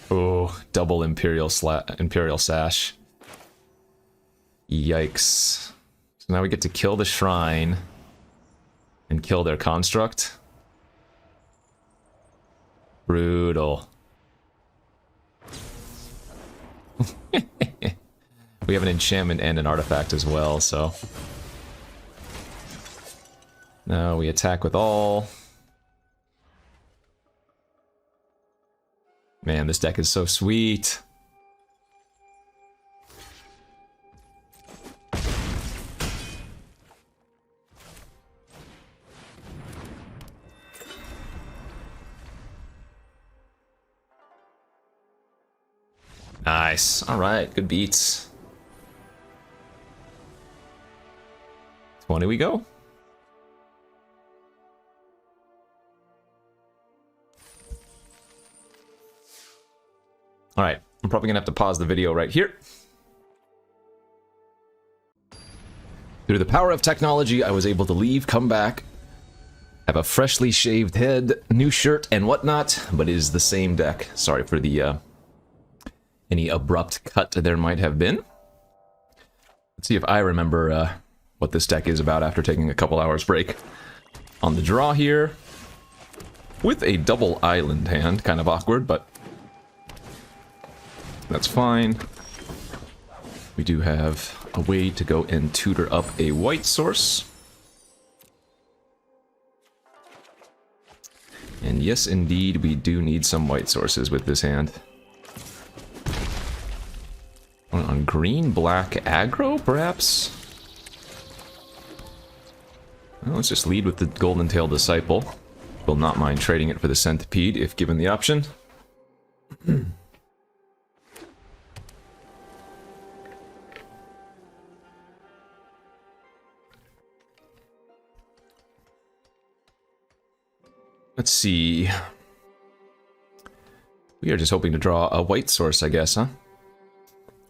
Oh, double Imperial Sash. Yikes. So now we get to kill the shrine. and kill their construct. Brutal. We have an enchantment and an artifact as well, so... Now we attack with all. Man, this deck is so sweet. Nice. Alright, good beats. 20 we go. Alright, I'm probably gonna have to pause the video right here. Through the power of technology, I was able to leave, come back, have a freshly shaved head, new shirt, and whatnot, but it is the same deck. Sorry for the, any abrupt cut there might have been. Let's see if I remember what this deck is about after taking a couple hours break. On the draw here, with a double island hand, kind of awkward, but that's fine. We do have a way to go and tutor up a white source. And yes, indeed, we do need some white sources with this hand. On green-black aggro, perhaps? Well, let's just lead with the Golden Tail Disciple. Will not mind trading it for the Centipede if given the option. Let's see. We are just hoping to draw a white source, I guess, huh?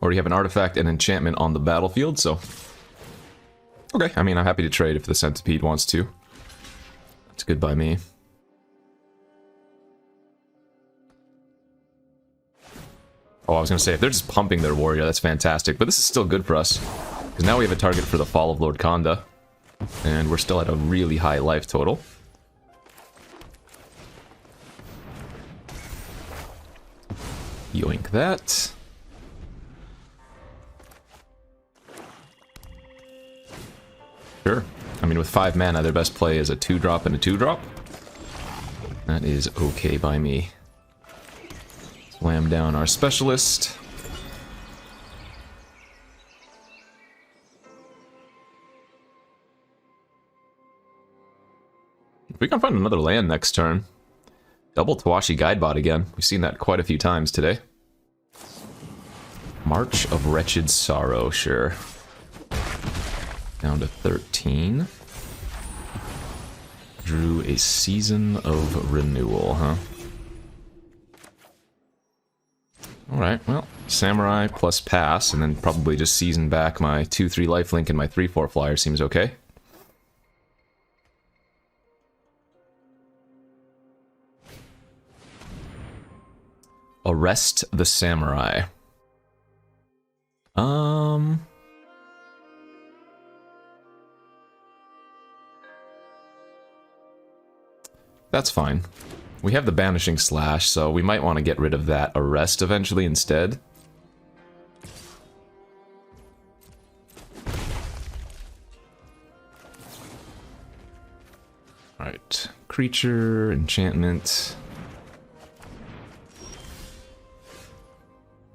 Already have an artifact and enchantment on the battlefield, so... Okay, I mean, I'm happy to trade if the Centipede wants to. That's good by me. Oh, I was gonna say, if they're just pumping their warrior, that's fantastic. But this is still good for us. Because now we have a target for the Fall of Lord Khanda. And we're still at a really high life total. Yoink that. Sure. I mean, with 5 mana, their best play is a 2-drop and a 2-drop. That is okay by me. Slam down our specialist. If we can find another land next turn. Double Tawashi Guidebot again. We've seen that quite a few times today. March of Wretched Sorrow, sure. Down to 13. Drew a Season of Renewal, huh? Alright, well, Samurai plus pass, and then probably just season back my 2-3 lifelink and my 3-4 flyer seems okay. Arrest the Samurai. That's fine. We have the Banishing Slash, so we might want to get rid of that Arrest eventually instead. Alright. Creature, enchantment.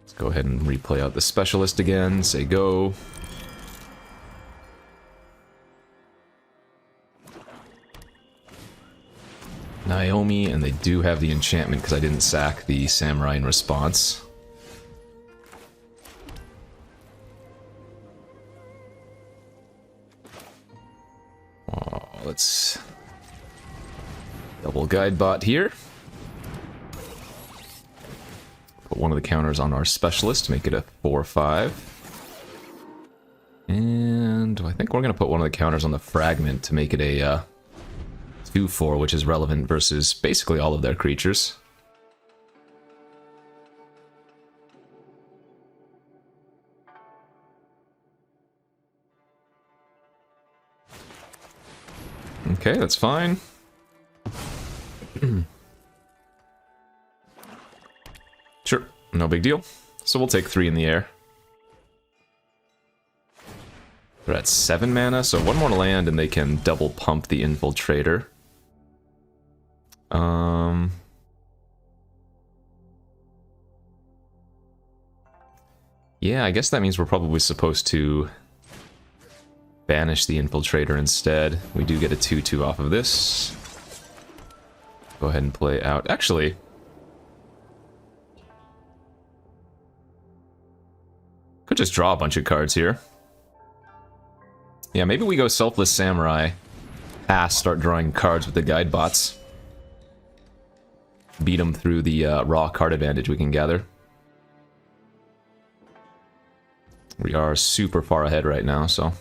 Let's go ahead and replay out the Specialist again. Say go. Naomi, and they do have the enchantment because I didn't sack the Samurai in response. Oh, let's double Guidebot here. Put one of the counters on our Specialist to make it a 4/5. And I think we're going to put one of the counters on the Fragment to make it a 2/4, which is relevant versus basically all of their creatures. Okay, that's fine. Sure, no big deal. So we'll take 3 in the air. They're at 7 mana, so 1 more land and they can double pump the Infiltrator. Yeah, I guess that means we're probably supposed to banish the Infiltrator instead. We do get a 2/2 off of this. Go ahead and play out. Actually, could just draw a bunch of cards here. Yeah, maybe we go Selfless Samurai, pass, start drawing cards with the guide bots. Beat them through the raw card advantage we can gather. We are super far ahead right now, so...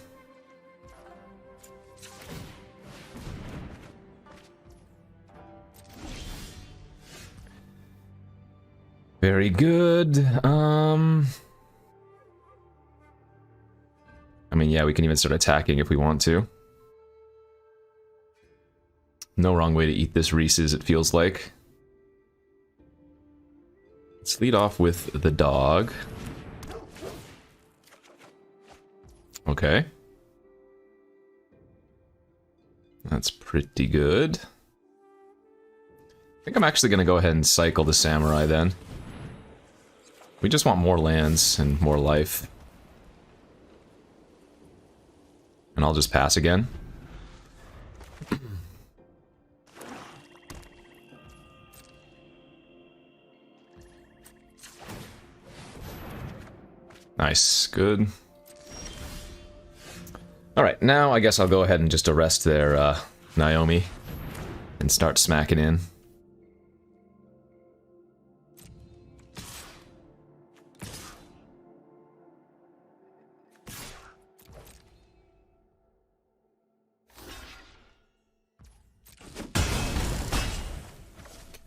Very good. I mean, yeah, we can even start attacking if we want to. No wrong way to eat this Reese's, it feels like. Let's lead off with the dog. Okay. That's pretty good. I think I'm actually going to go ahead and cycle the Samurai then. We just want more lands and more life. And I'll just pass again. Nice, good. Alright, now I guess I'll go ahead and just arrest their Naomi and start smacking in.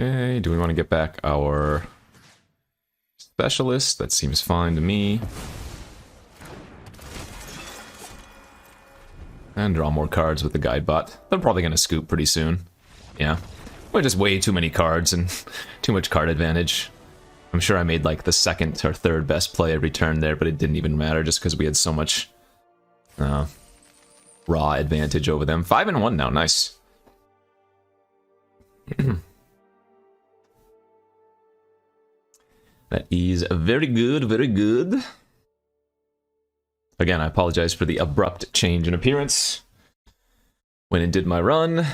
Okay, do we want to get back our specialist? That seems fine to me. And draw more cards with the guide bot. They're probably going to scoop pretty soon. Yeah. We're just way too many cards and too much card advantage. I'm sure I made like the second or third best play every turn there, but it didn't even matter just because we had so much raw advantage over them. 5-1 now, nice. That is very good, very good. Again, I apologize for the abrupt change in appearance. When it did my run.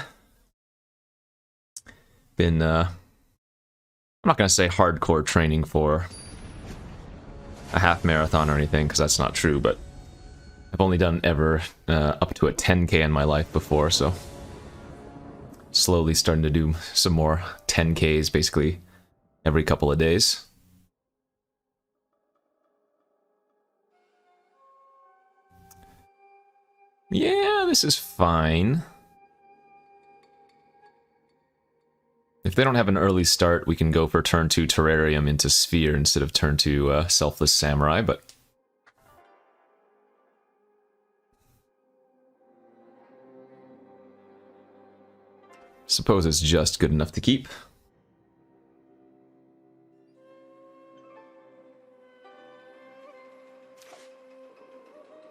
Been, I'm not going to say hardcore training for a half marathon or anything, because that's not true, but I've only done ever up to a 10K in my life before, so slowly starting to do some more 10Ks basically every couple of days. Yeah, this is fine. If they don't have an early start, we can go for turn 2 Terrarium into Sphere instead of turn 2 Selfless Samurai, but... suppose it's just good enough to keep.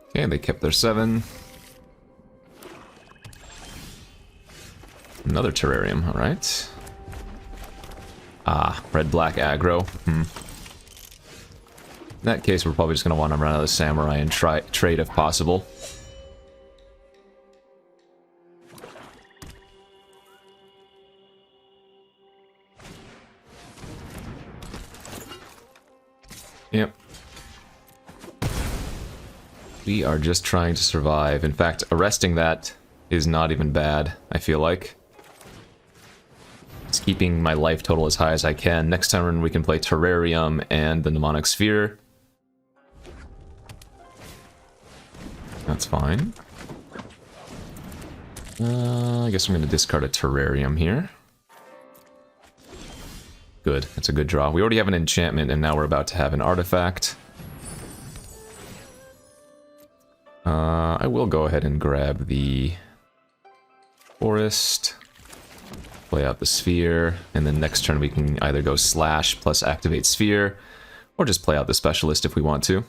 Okay, they kept their 7. Another Terrarium, alright. Ah, red-black aggro. In that case, we're probably just going to want to run out of the Samurai and trade if possible. Yep. We are just trying to survive. In fact, arresting that is not even bad, I feel like. Just keeping my life total as high as I can. Next time we can play Terrarium and the Mnemonic Sphere. That's fine. I guess I'm going to discard a Terrarium here. Good, that's a good draw. We already have an enchantment and now we're about to have an artifact. I will go ahead and grab the Forest. Play out the sphere, and then next turn we can either go slash plus activate sphere, or just play out the specialist if we want to.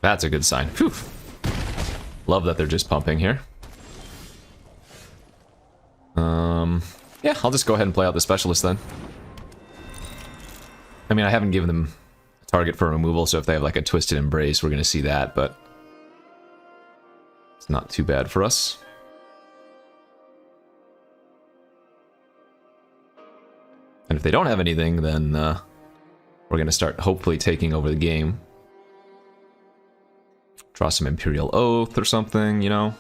That's a good sign. Whew. Love that they're just pumping here. Yeah, I'll just go ahead and play out the specialist then. I mean, I haven't given them a target for removal, so if they have like a Twisted Embrace, we're going to see that, but it's not too bad for us. And if they don't have anything, then we're going to start hopefully taking over the game. Draw some Imperial Oath or something, you know?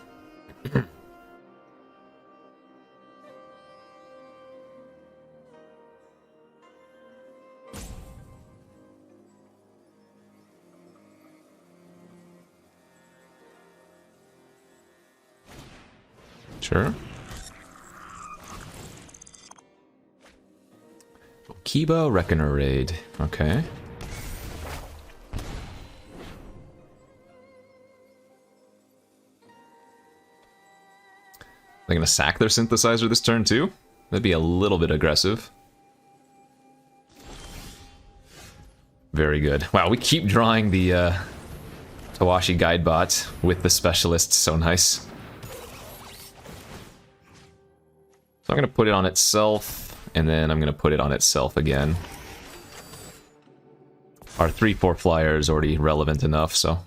Sure. Kiba Reckoner Raid. Okay. They're gonna sack their synthesizer this turn too? That'd be a little bit aggressive. Very good. Wow, we keep drawing the Tawashi Guidebot with the specialist. So nice. So I'm gonna put it on itself, and then I'm gonna put it on itself again. Our 3/4 flyer is already relevant enough, so.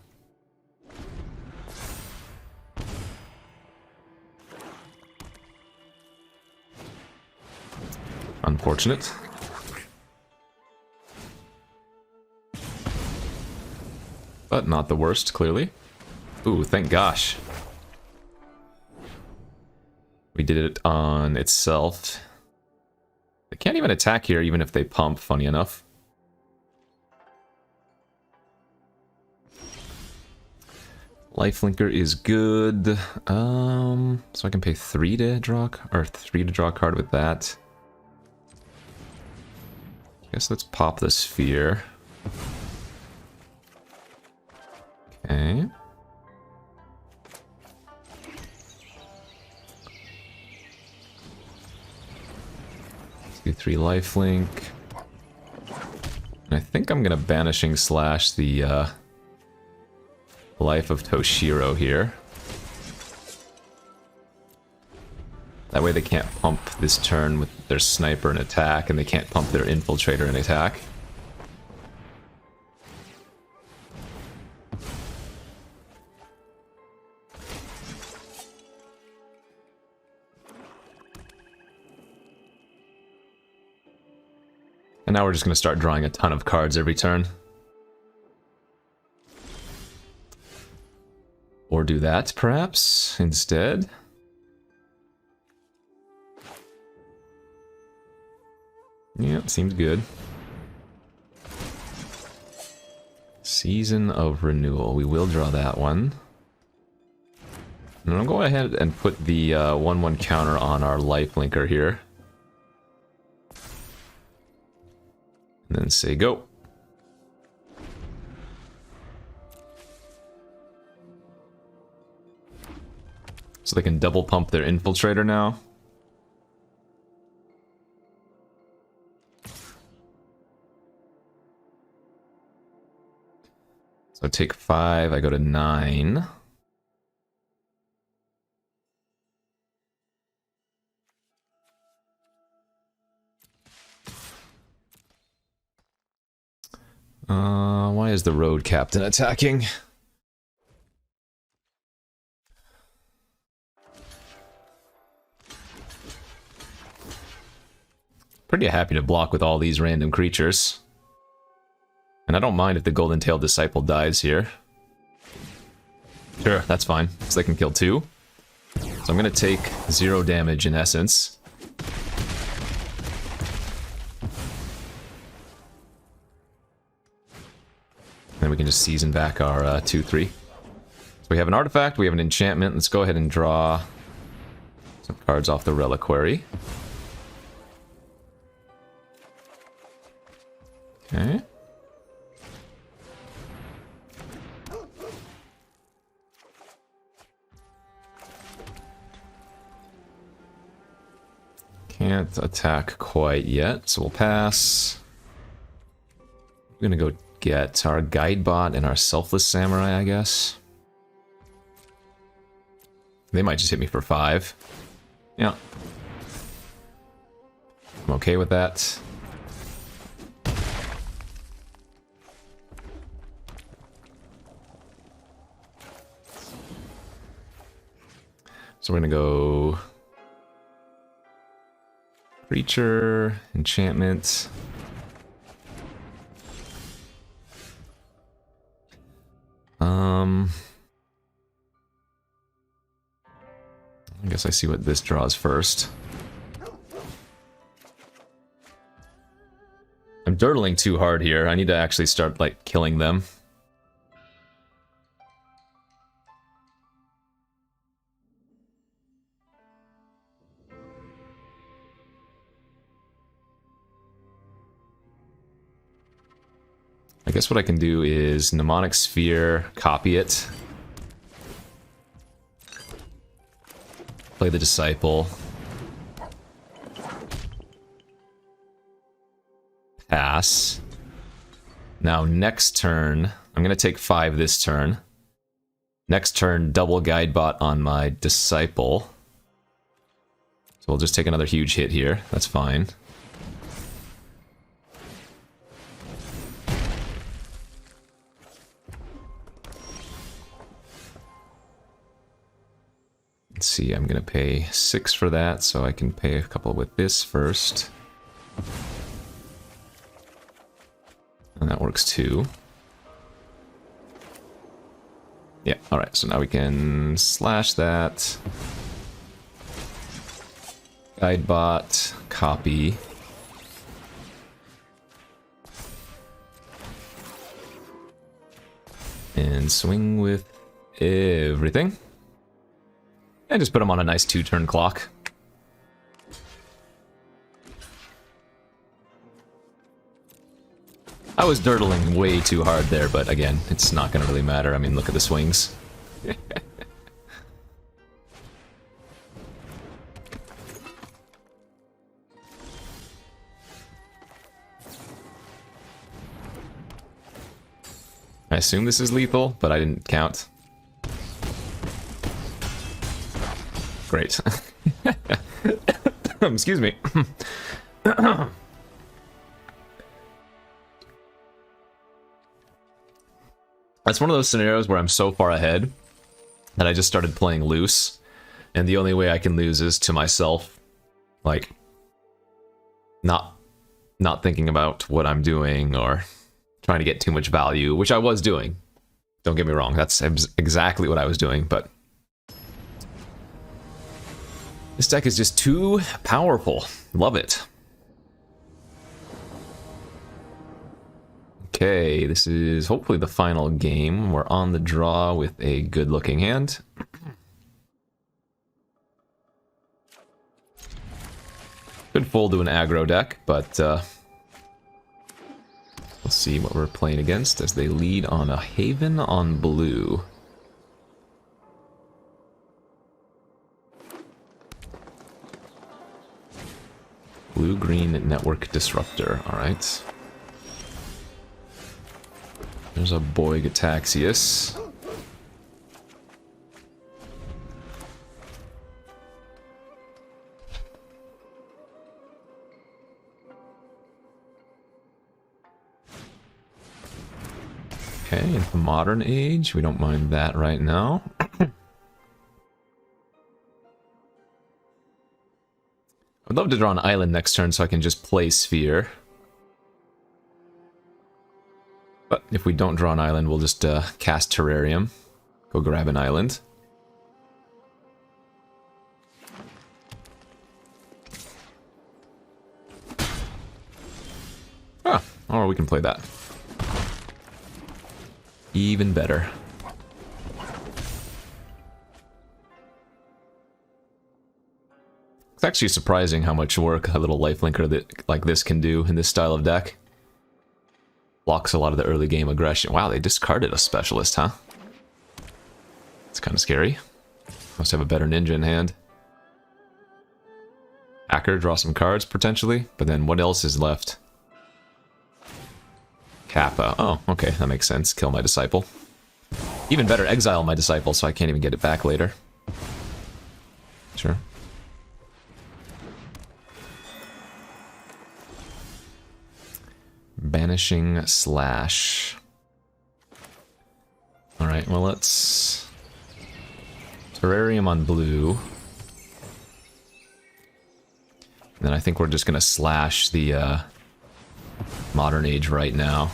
Unfortunate. But not the worst, clearly. Ooh, thank gosh. We did it on itself. They can't even attack here, even if they pump, funny enough. Lifelinker is good. So I can pay 3 to draw, or 3 to draw a card with that. I guess let's pop the sphere. Okay. Let's do 3 lifelink. And I think I'm gonna Banishing Slash the Life of Toshiro here. That way they can't pump this turn with their sniper and attack, and they can't pump their infiltrator and attack. And now we're just going to start drawing a ton of cards every turn. Or do that, perhaps, instead. Yeah, seems good. Season of Renewal. We will draw that one. And I'll go ahead and put the 1/1 counter on our lifelinker here. And then say go. So they can double pump their infiltrator now. So I take 5, I go to 9. Why is the road captain attacking? Pretty happy to block with all these random creatures. And I don't mind if the Golden Tail Disciple dies here. Sure, that's fine, because they can kill 2. So I'm going to take 0 damage in essence. can just season back our 2-3. So we have an artifact, we have an enchantment. Let's go ahead and draw some cards off the reliquary. Okay. Can't attack quite yet, so we'll pass. We're gonna go get our guide bot and our selfless samurai, I guess. They might just hit me for 5. Yeah. I'm okay with that. So we're gonna go creature, enchantment. I guess I see what this draws first. I'm dirtling too hard here. I need to actually start, like, killing them. I guess what I can do is Mnemonic Sphere, copy it. Play the Disciple. Pass. Now next turn, I'm going to take 5 this turn. Next turn, double Guidebot on my Disciple. So we'll just take another huge hit here. That's fine. Let's see, I'm gonna pay 6 for that, so I can pay a couple with this first. And that works too. Yeah, alright, so now we can slash that. Guidebot, copy. And swing with everything. And just put them on a nice 2-turn clock. I was dirtling way too hard there, but again, it's not going to really matter. I mean, look at the swings. I assume this is lethal, but I didn't count. Great. Excuse me. That's one of those scenarios where I'm so far ahead that I just started playing loose, and the only way I can lose is to myself, like not thinking about what I'm doing or trying to get too much value, which I was doing. Don't get me wrong, that's exactly what I was doing, but this deck is just too powerful. Love it. Okay, this is hopefully the final game. We're on the draw with a good-looking hand. Could fold to an aggro deck, but let's see what we're playing against as they lead on a Haven on blue. Blue-green network disruptor, alright. There's a Boy Gataxius. Okay, into the modern age, we don't mind that right now. I'd love to draw an island next turn so I can just play Sphere. But if we don't draw an island, we'll just cast Terrarium. Go grab an island. Ah, or we can play that. Even better. It's actually surprising how much work a little lifelinker like this can do in this style of deck. Blocks a lot of the early game aggression. Wow, they discarded a specialist, huh? It's kind of scary. Must have a better ninja in hand. Hacker, draw some cards, potentially. But then what else is left? Kappa. Oh, okay, that makes sense. Kill my disciple. Even better, exile my disciple so I can't even get it back later. Sure. Banishing Slash. Alright, well let's... Terrarium on blue. And then I think we're just gonna slash the Modern Age right now.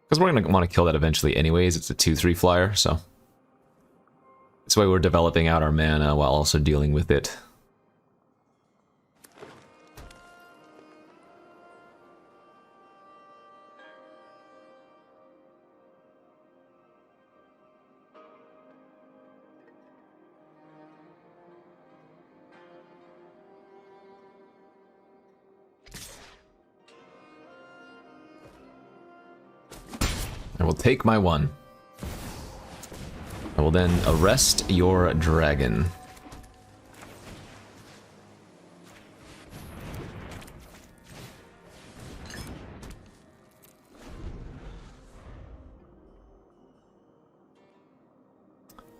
Because we're gonna want to kill that eventually anyways, it's a 2/3 flyer, so... That's why we're developing out our mana while also dealing with it. I will take my one. I will then arrest your dragon.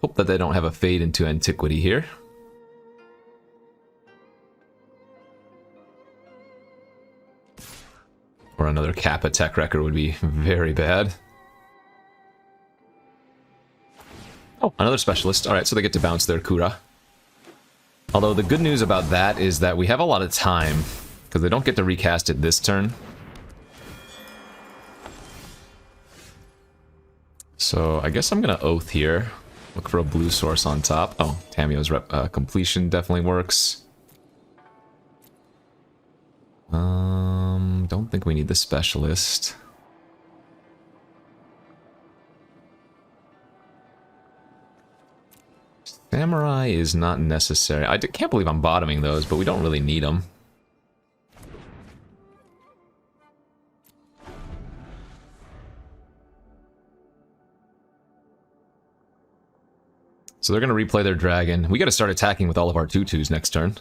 Hope that they don't have a fade into antiquity here. Or another Kappa tech record would be very bad. Oh, another specialist. Alright, so they get to bounce their Kura. Although the good news about that is that we have a lot of time, because they don't get to recast it this turn. So I guess I'm going to Oath here. Look for a blue source on top. Oh, Tamio's completion definitely works. Don't think we need the specialist. Samurai is not necessary. I can't believe I'm bottoming those, but we don't really need them. So they're going to replay their dragon. We got to start attacking with all of our 2/2s next turn.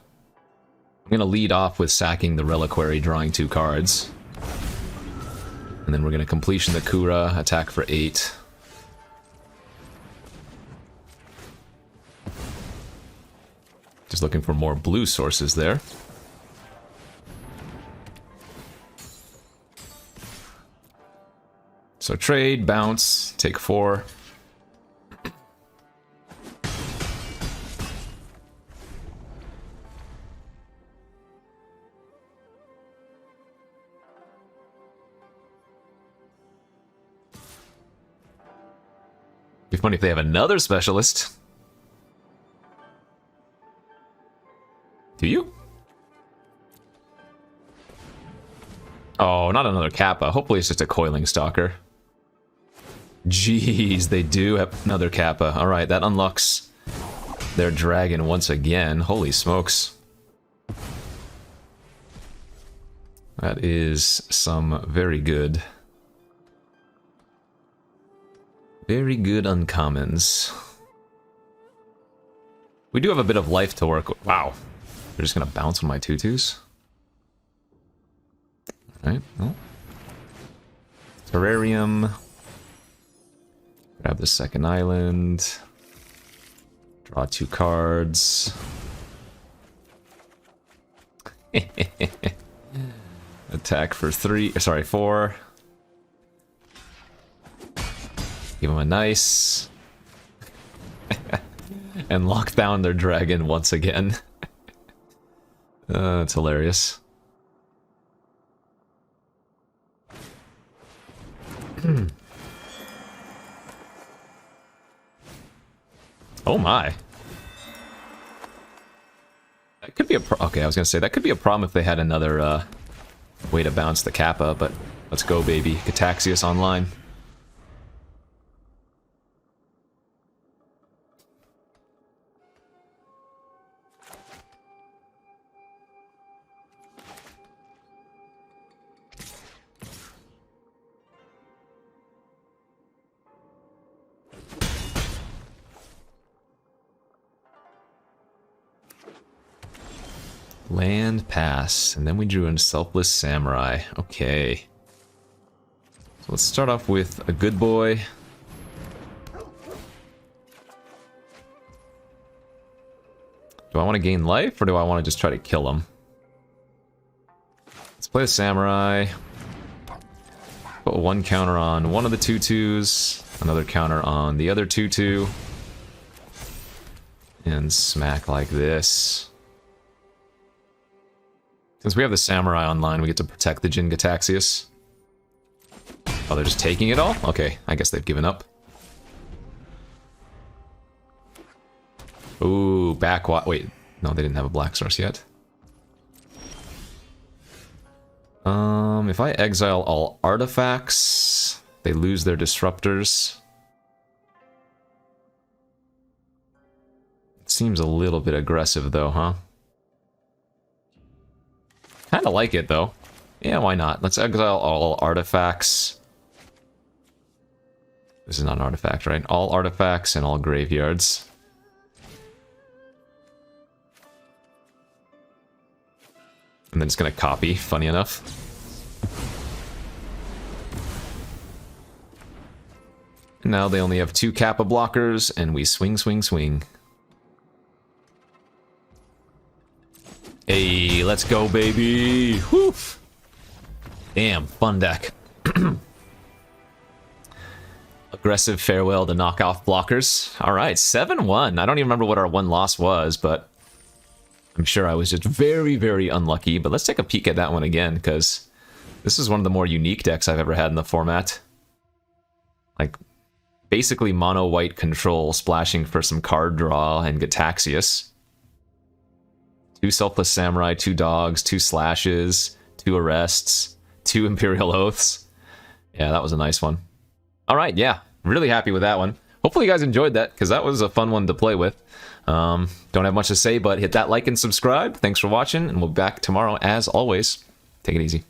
I'm going to lead off with sacking the Reliquary, drawing 2 cards. And then we're going to completion the Kura, attack for 8. Just looking for more blue sources there. So trade, bounce, take 4. Be funny if they have another specialist. Do you? Oh, not another Kappa. Hopefully it's just a Coiling Stalker. Jeez, they do have another Kappa. Alright, that unlocks their dragon once again. Holy smokes. That is some very good uncommons. We do have a bit of life to work with. Wow. They're just gonna bounce on my 2/2s? Alright, well. Terrarium. Grab the second island. Draw 2 cards. Attack for 4. Give them a nice. And lock down their dragon once again. That's hilarious. Oh my. Could be a okay, I was gonna say that could be a problem if they had another way to bounce the Kappa, but let's go, baby. Gitaxias online. Land pass, and then we drew in Selfless Samurai. Okay. So let's start off with a good boy. Do I want to gain life, or do I want to just try to kill him? Let's play a Samurai. Put one counter on one of the 2/2s, another counter on the other 2/2, and smack like this. Since we have the Samurai online, we get to protect the Jin Gitaxias. Oh, they're just taking it all? Okay, I guess they've given up. Ooh, wait, no, they didn't have a black source yet. If I exile all artifacts, they lose their disruptors. It seems a little bit aggressive though, huh? Kinda like it, though. Yeah, why not? Let's exile all artifacts. This is not an artifact, right? All artifacts and all graveyards. And then it's gonna copy, funny enough. And now they only have 2 Kappa blockers, and we swing, swing, swing. Hey, let's go, baby! Whew! Damn, fun deck. Aggressive farewell to knock off blockers. Alright, 7-1. I don't even remember what our one loss was, but I'm sure I was just very, very unlucky. But let's take a peek at that one again, because this is one of the more unique decks I've ever had in the format. Like, basically mono-white control, splashing for some card draw and Gitaxias. 2 Selfless Samurai, 2 dogs, 2 slashes, 2 arrests, 2 Imperial Oaths. Yeah, that was a nice one. Alright, yeah, really happy with that one. Hopefully you guys enjoyed that, because that was a fun one to play with. Don't have much to say, but hit that like and subscribe. Thanks for watching, and we'll be back tomorrow as always. Take it easy.